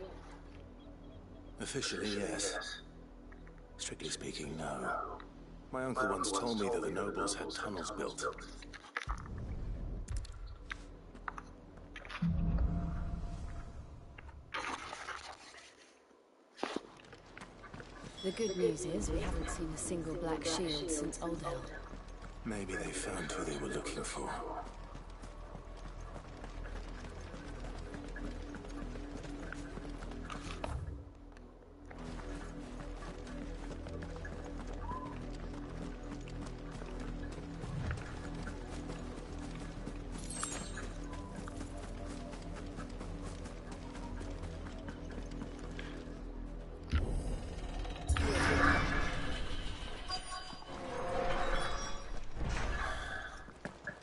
Officially, yes. Strictly speaking, no. My uncle once told me that the nobles had tunnels built. The good news is we haven't seen a single black shield since Old Hell. Maybe they found who they were looking for.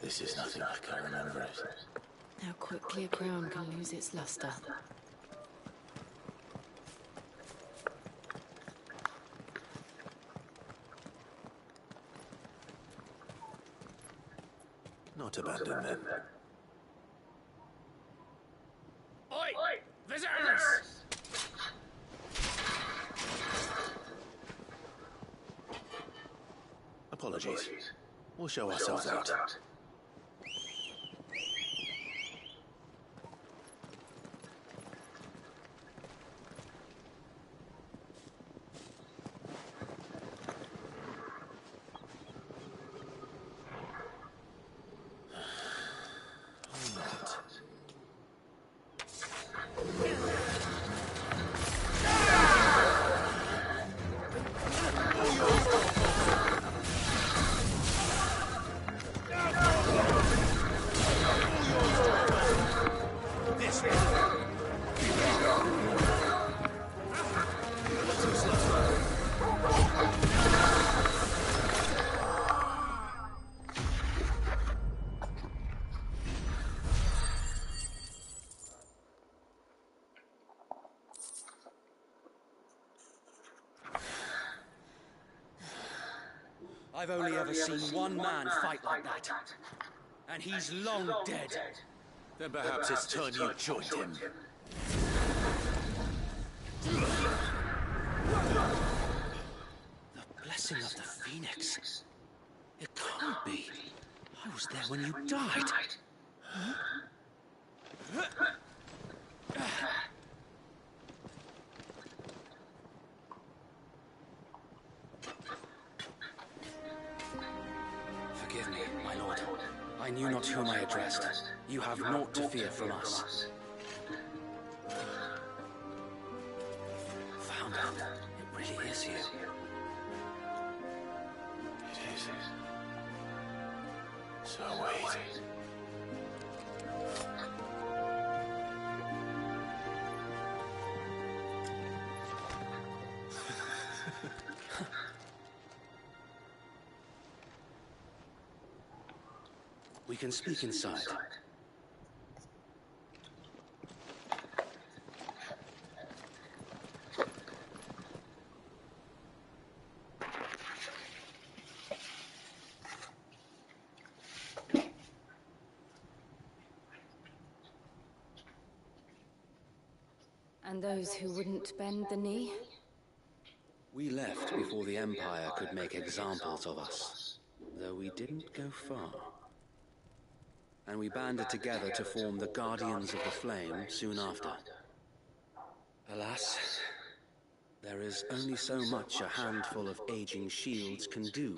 This is nothing like I remember it. How quickly a crown can lose its luster. Not abandon them. Oi! Visitors! Apologies. We'll show ourselves out. I've only ever seen one man fight like that. And he's long dead. Then perhaps it's time you joined him. The blessing of the Phoenix. It can't be. I was there when you died. Huh? Forgive me, my lord. I knew not whom I addressed. You have naught to fear from us. Founder, it really is you. So wait. We can speak inside. And those who wouldn't bend the knee? We left before the Empire could make examples of us, though we didn't go far. And we banded together to form the Guardians of the Flame soon after. Alas, there is only so much a handful of aging shields can do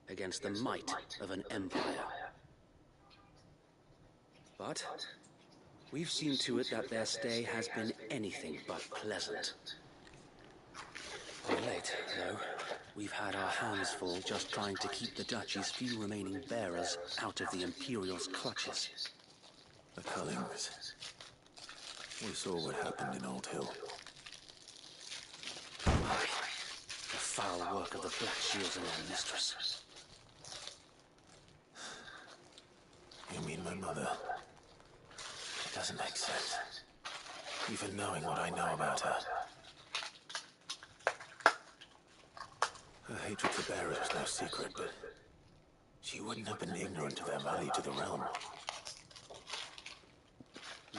against the might of an empire. But we've seen to it that their stay has been anything but pleasant. Of late, though, we've had our hands full just trying to keep the Duchy's few remaining bearers out of the Imperial's clutches. The Cullings. We saw what happened in Old Hill. Aye. The foul work of the Black Shields and their mistress. You mean my mother? It doesn't make sense. Even knowing what I know about her. Her hatred for bearers was no secret, but she wouldn't have been ignorant of their value to the realm.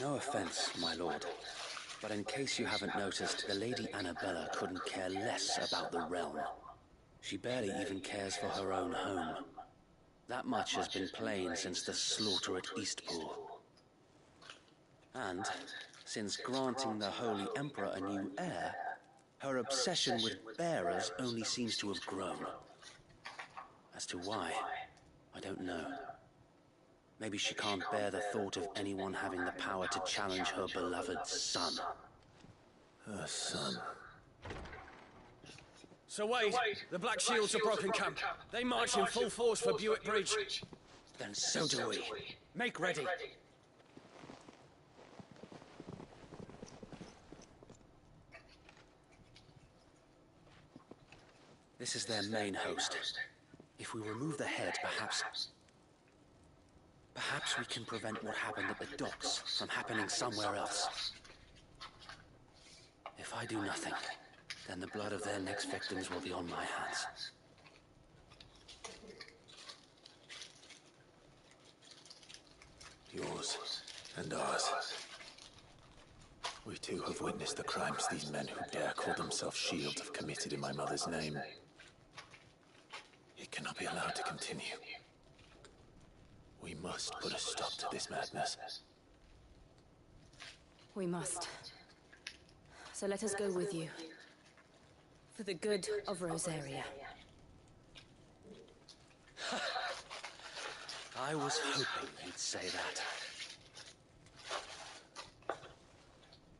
No offense, my lord, but in case you haven't noticed, the Lady Annabella couldn't care less about the realm. She barely even cares for her own home. That much has been plain since the slaughter at Eastpool. And since granting the Holy Emperor a new heir, her obsession with bearers only seems to have grown. As to why, I don't know. Maybe she can't bear the thought of anyone having the power to challenge her beloved son. Her son. Sir Wade, the Black Shields have broken camp. They march in full force for Buick Bridge. Then so do we. Make ready. This is their main host. If we remove the head, perhaps we can prevent what happened at the docks from happening somewhere else. If I do nothing, then the blood of their next victims will be on my hands. Yours and ours. We too have witnessed the crimes these men who dare call themselves Shield have committed in my mother's name. It cannot be allowed to continue. We must put a stop to this madness. We must. So let us go with you. For the good of Rosaria. I was hoping you'd say that.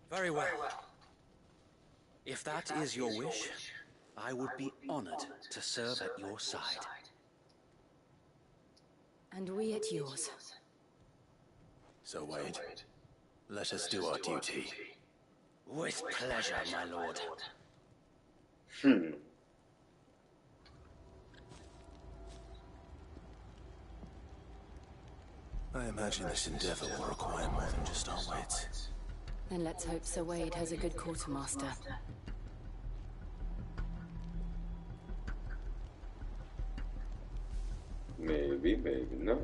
Very well. If that is your wish, I would be honored to serve at your side. And we at yours. So Wade, let us do our duty. With pleasure, my lord. I imagine this endeavor will require more than just our wits. Then let's hope Sir Wade has a good quartermaster. Maybe, maybe not.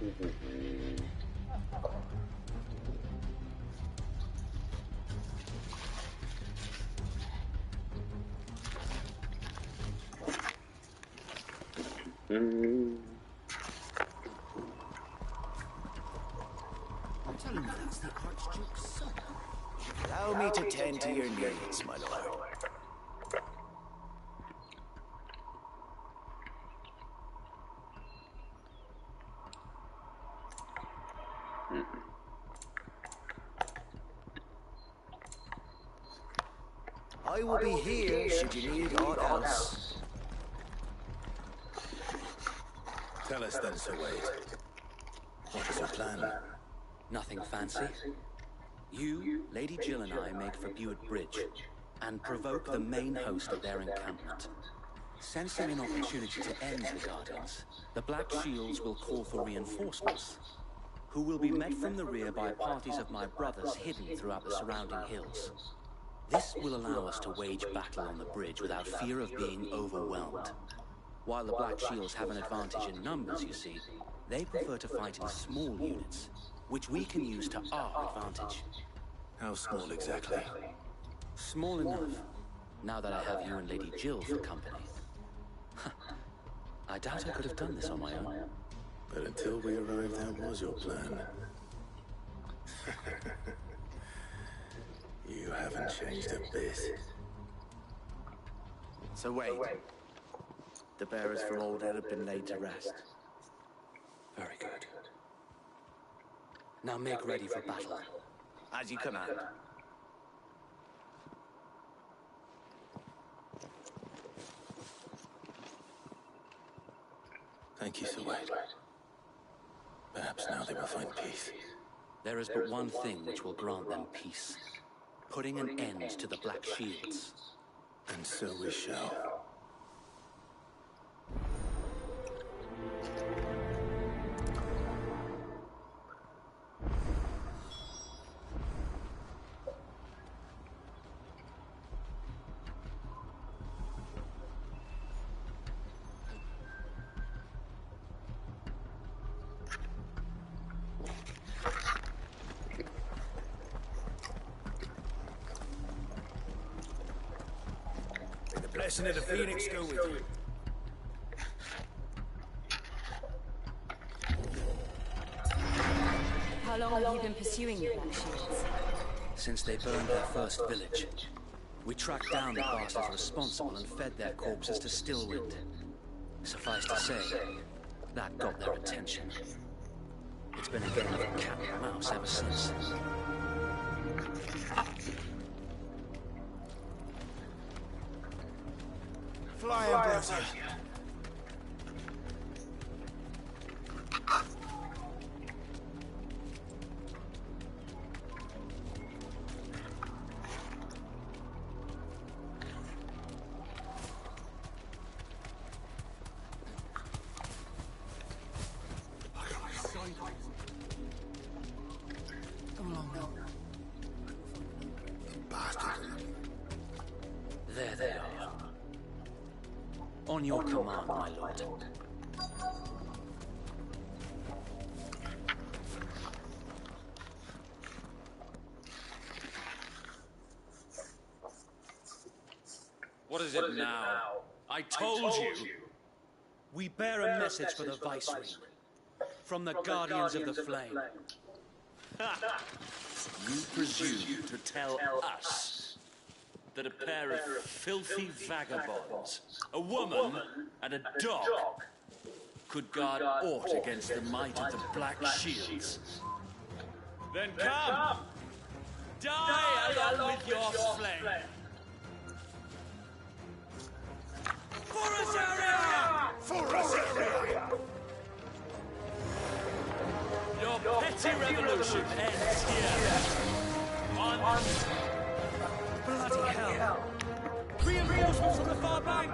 You're telling me that's the Archduke's son? Allow me to tend to your needs, my lord. I will be here should you need aught else. Tell us then, Sir Wade. What is your plan? Nothing fancy. You, Lady Jill and I make for Buett Bridge and provoke the main host at their encampment. Sensing an opportunity to end the Guardians, the Black Shields will call for reinforcements, who will be met from the rear by parties of my brothers hidden throughout the surrounding hills. This will allow us to wage battle on the bridge without fear of being overwhelmed. While the Black Shields have an advantage in numbers, you see, they prefer to fight in small units, which we can use to our advantage. How small exactly? Small enough, now that I have you and Lady Jill for company. I doubt I could have done this on my own. But until we arrived, that was your plan. You haven't changed a bit. So wait. The bearers from Old Ed have been laid to rest. Very good. Now make ready for battle. As you command. Thank you, Sir Wade. Perhaps now they will find peace. There is but one thing which will grant them peace. Putting an end to the Black Shields. And so we shall. Blessing of the Phoenix go with you. How long have you been pursuing the Black Shields? Since they burned their first village. We tracked down the bastards responsible and fed their corpses to Stillwind. Suffice to say, that got their attention. It's been a game of cat and mouse ever since. Fly Ambrosia. Come along now. There they are. On your command, my lord. What is it now? I told you. We bear a message for the Viceroy. From the Guardians of the Flame. You presume to tell us that a pair of filthy vagabonds, a woman and a dog, could guard aught against the might of the Black Shields? Then come! Die along with your flame! For us area! For us area! Your petty revolution ends here. On Bloody hell! reinforcements from the far bank!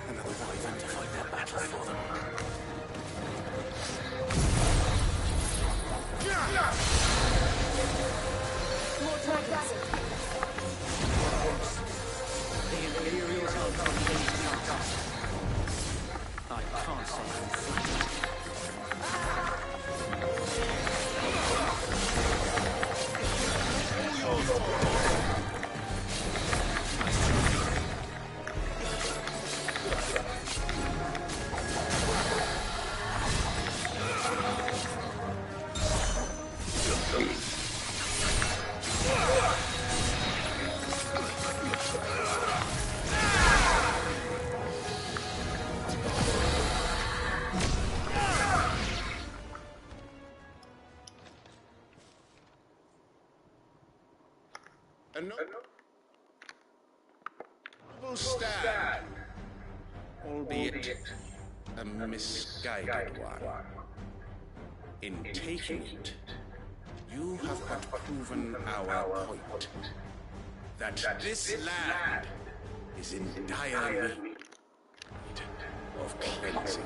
Another wyvern to fight their battle for them. More dragons. The Imperials are completely us. I can't say I'm flattered. A noble stand, albeit a misguided one. In taking it, you have but proven our point. That this land is in dire need of cleansing.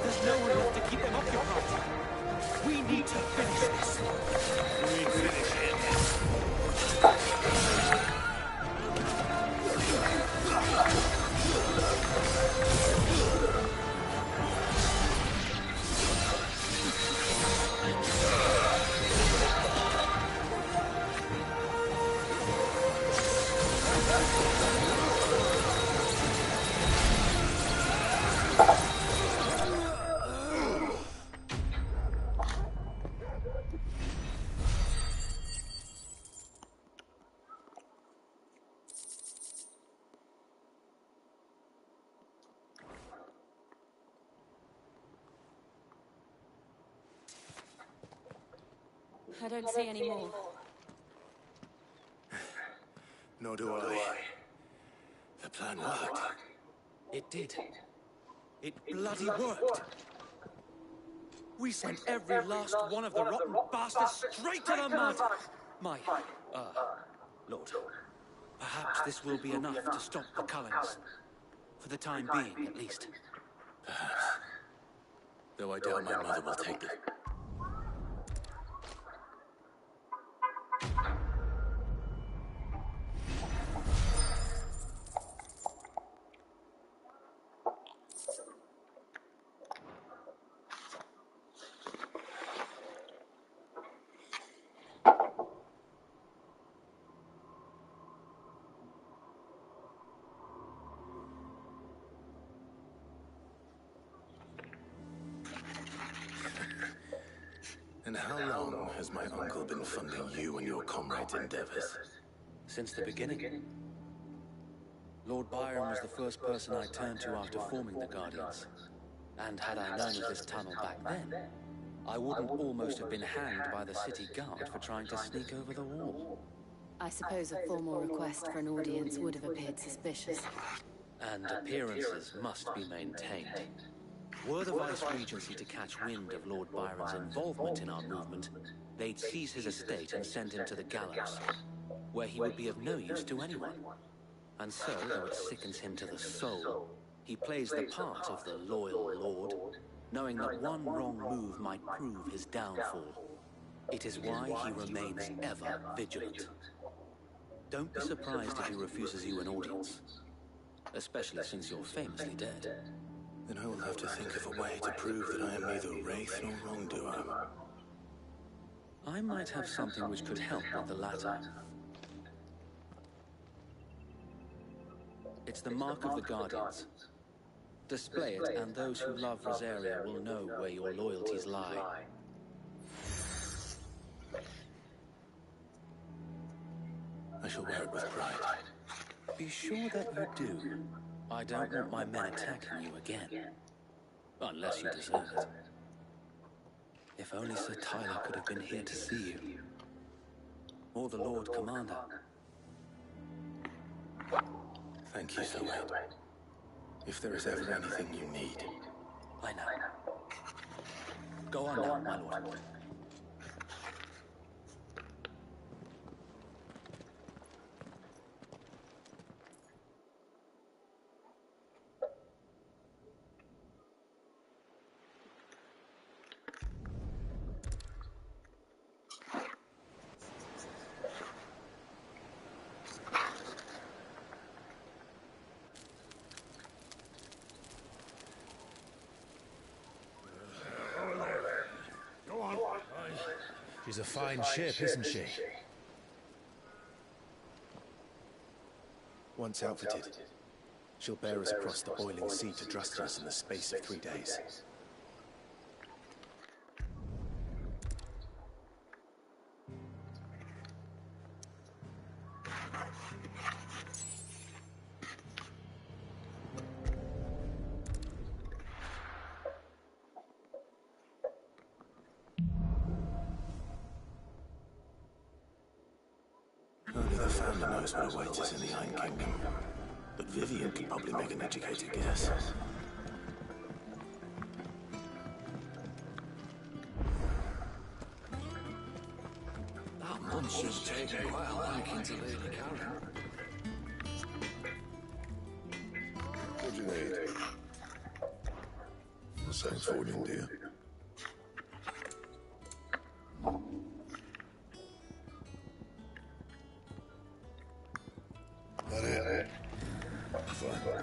There's no one left to keep them occupied. We need to finish this. We finish it. I don't see any more. Nor do I. The plan worked. It did. It bloody worked. We sent every last one of the rotten bastards straight to the mud. My, Lord, perhaps this will be enough to stop the Cullens. For the time being, at least. Perhaps. Though I doubt my mother will take it. And how long has my uncle been funding you and your comrades' endeavors? Since the beginning. Lord Byron was the first person I turned to after forming the Guardians. And had I known of this tunnel back then, I wouldn't almost have been hanged by the city guard for trying to sneak over the wall. I suppose a formal request for an audience would have appeared suspicious. And appearances must be maintained. Were the Vice-Regency to catch wind of Lord Byron's involvement in our movement, they'd seize his estate and send him to the gallows, where he would be of no use to anyone. And so, though it sickens him to the soul, he plays the part of the loyal lord, knowing that one wrong move might prove his downfall. It is why he remains ever vigilant. Don't be surprised if he refuses you an audience, especially since you're famously dead. Then I will have to think of a way to prove that I am neither wraith nor wrongdoer. I might have something which could help with the latter. It's the mark of the Guardians. Display it, and those who love Rosaria will know where your loyalties lie. I shall wear it with pride. Be sure that you do. I don't want my men attacking you again. Unless you deserve it. If only Sir Tyler could have been here to see you. Or the Lord Commander. Thank you, Sir Wade. If there is ever anything you need. I know. Go on now, my lord. She's a fine ship, isn't she? Once outfitted, She'll bear us across the boiling sea to Drustinus in the space of 3 days. Only the founder knows what awaits us in the Iron Kingdom. But Vivian could probably make an educated guess. That monster's taken quite a liking to Lady Karen. What do you need? The same for you, dear. That it? Fine.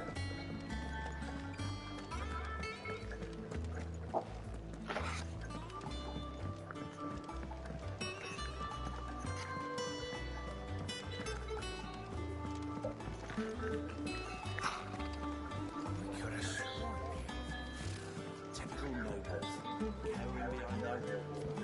Typical nobles. Cowering behind their walls.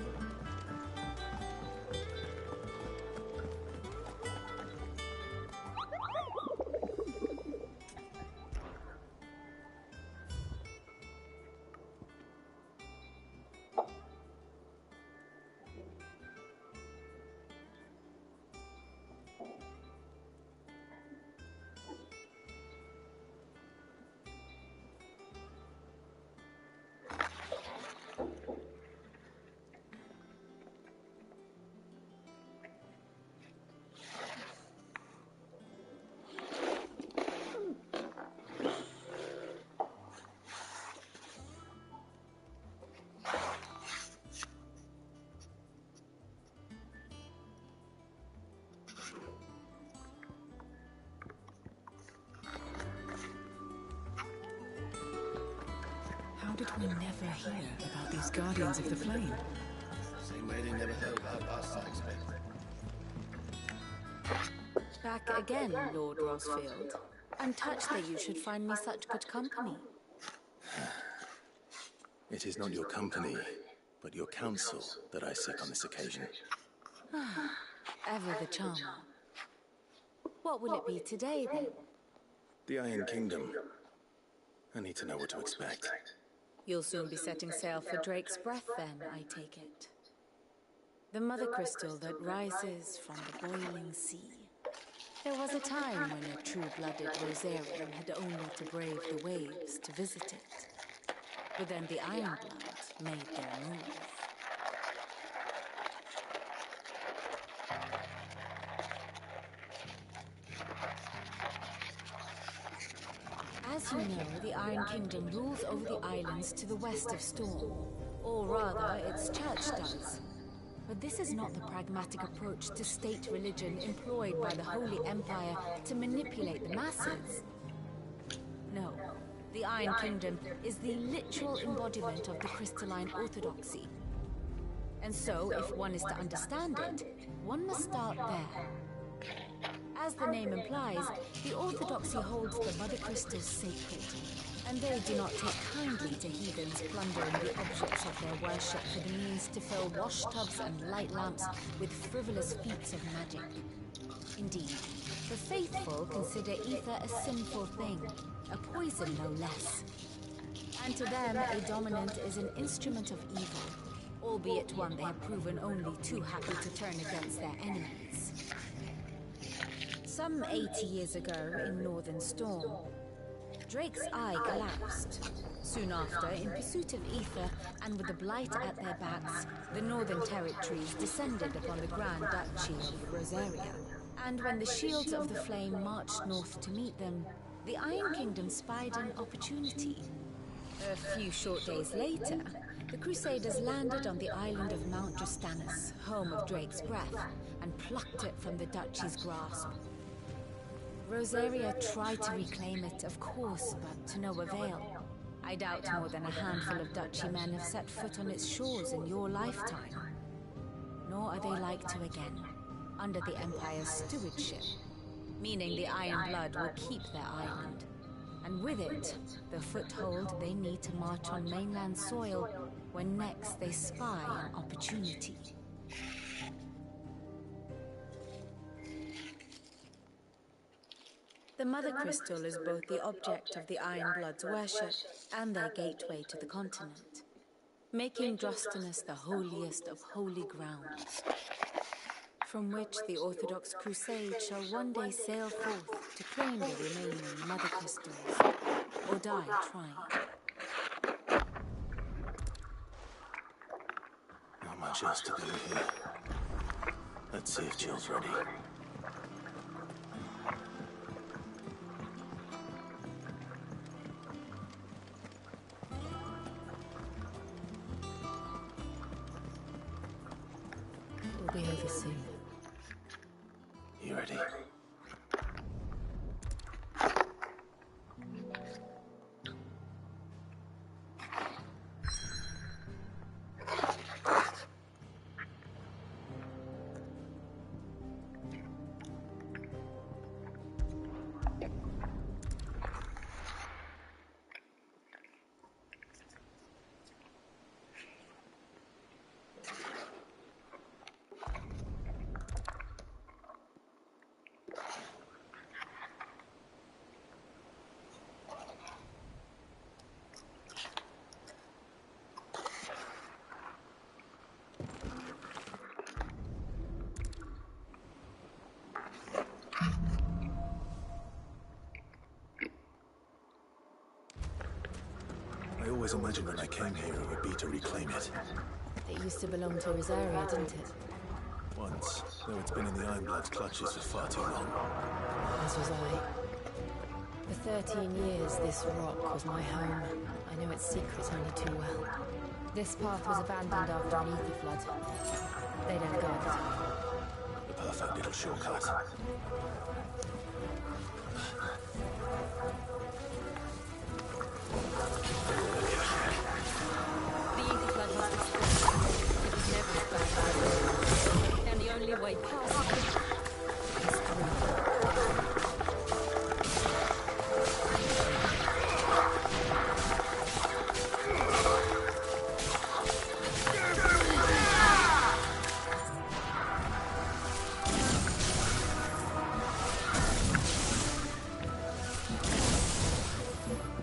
How did we never hear about these Guardians of the Flame? Same way they never heard about us, I expect. Back again, Lord Rosfield. I'm touched that you should find me such good company. It is not your company, but your counsel that I seek on this occasion. Ever the charmer. What will it be today, then? The Iron Kingdom. I need to know what to expect. You'll soon be setting sail for Drake's Breath, then, I take it. The mother crystal that rises from the boiling sea. There was a time when a true-blooded Rosarian had only to brave the waves to visit it. But then the Ironblood made their move. As you know, the Iron Kingdom rules over the islands to the west of Storm. Or rather, its church does. But this is not the pragmatic approach to state religion employed by the Holy Empire to manipulate the masses. No, the Iron Kingdom is the literal embodiment of the crystalline orthodoxy. And so, if one is to understand it, one must start there. As the name implies, the orthodoxy holds the mother crystals sacred, and they do not take kindly to heathens plundering the objects of their worship for the means to fill washtubs and light lamps with frivolous feats of magic. Indeed, the faithful consider ether a sinful thing, a poison no less. And to them, a dominant is an instrument of evil, albeit one they have proven only too happy to turn against their enemies. Some 80 years ago, in Northern Storm, Drake's eye collapsed. Soon after, in pursuit of ether, and with the Blight at their backs, the Northern Territories descended upon the Grand Duchy of Rosaria. And when the Shields of the Flame marched north to meet them, the Iron Kingdom spied an opportunity. A few short days later, the Crusaders landed on the island of Mount Justanus, home of Drake's Breath, and plucked it from the Duchy's grasp. Rosaria tried to reclaim it, of course, but to no avail. I doubt more than a handful of Duchy men have set foot on its shores in your lifetime. Nor are they like to again, under the Empire's stewardship, meaning the Iron Blood will keep their island. And with it, the foothold they need to march on mainland soil when next they spy an opportunity. The Mother Crystal is both the object of the Iron Blood's worship and their gateway to the continent, making Drostanus the holiest of holy grounds, from which the Orthodox Crusade shall one day sail forth to claim the remaining Mother Crystals, or die trying. Not much else to do here. Let's see if Jill's ready. We'll be over soon. You ready? I always imagined when I came here it would be to reclaim it. It used to belong to Rosaria, didn't it? Once, though it's been in the Ironblood's clutches for far too long. As was I. For 13 years, this rock was my home. I know its secrets only too well. This path was abandoned after an ether flood. They don't guard it. The perfect little shortcut. The ether flood must explode. It was never bad. And the only way past it is through.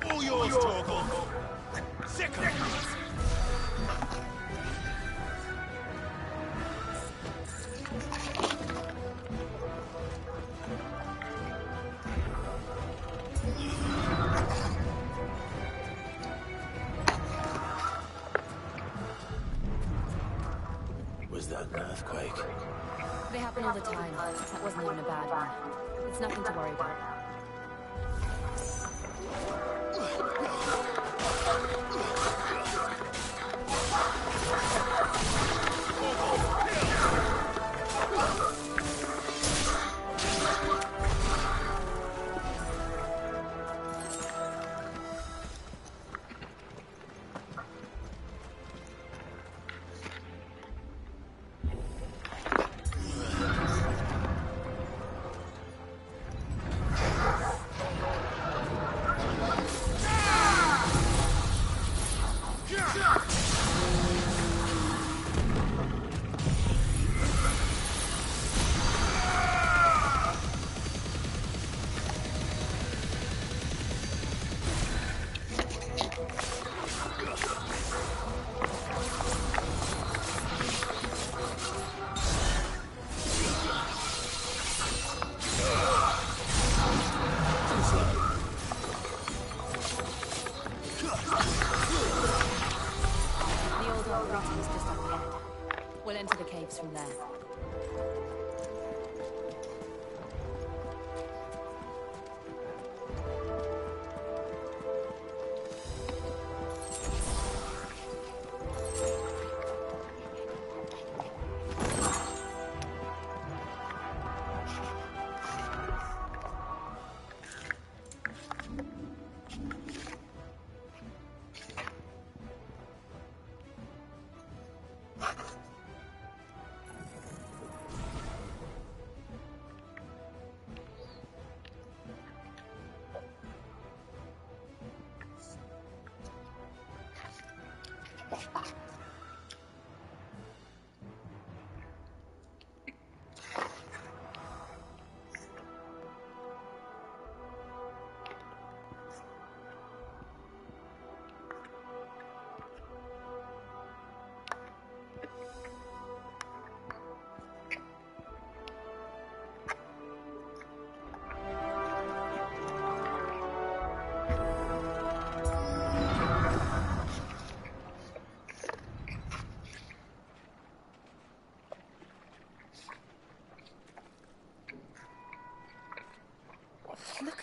All yours, Torgal. Sick of it. Was that an earthquake? They happen all the time. That wasn't even a bad one. It's nothing to worry about. We'll enter the caves from there.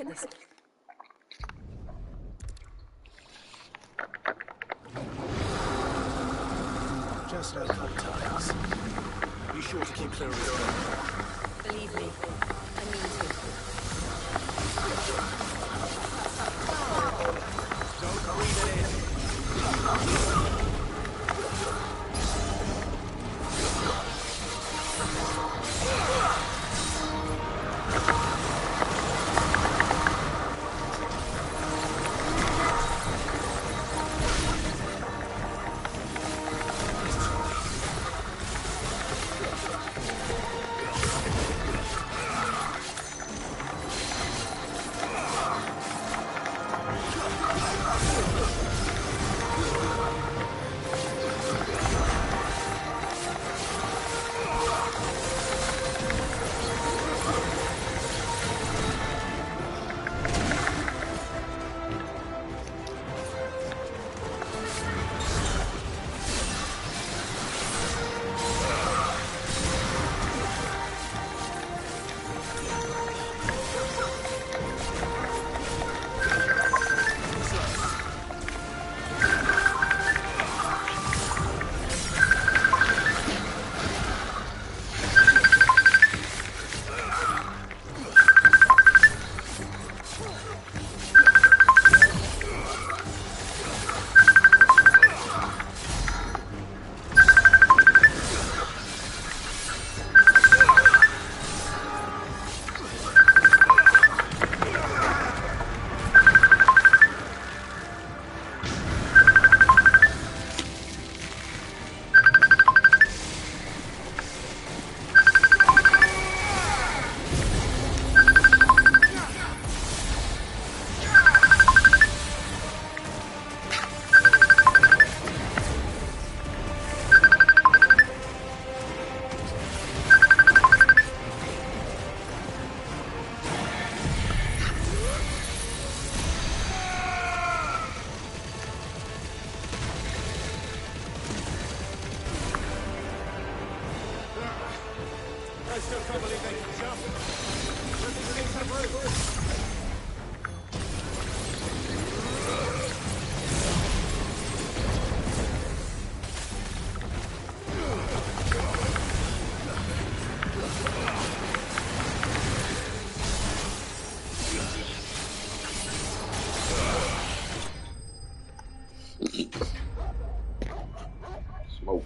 Look at this. Just okay times. Be sure to keep clear of his way. Believe me, I mean to. Don't breathe it in. I still can't believe they can jump. Let these things have room. Smoke.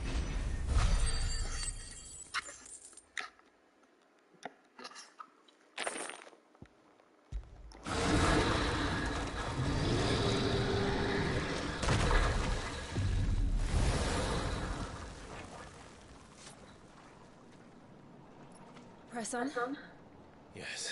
Press on. Yes.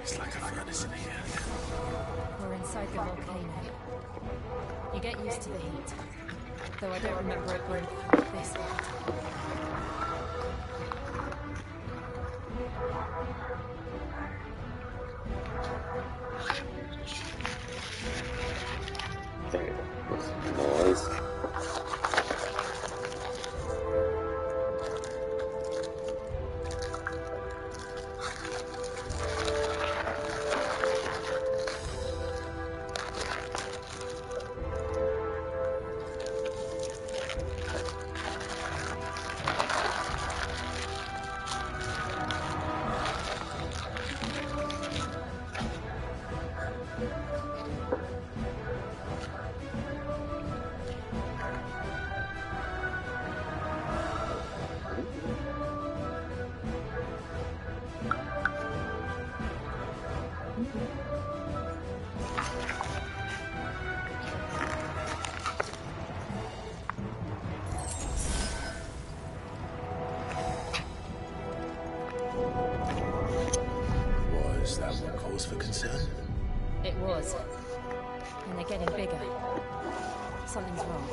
It's like a furnace in here. We're inside the volcano. You get used to the heat, though I don't remember it being this hot. Damn, what's the noise? concern? It was. And they're getting bigger. Something's wrong.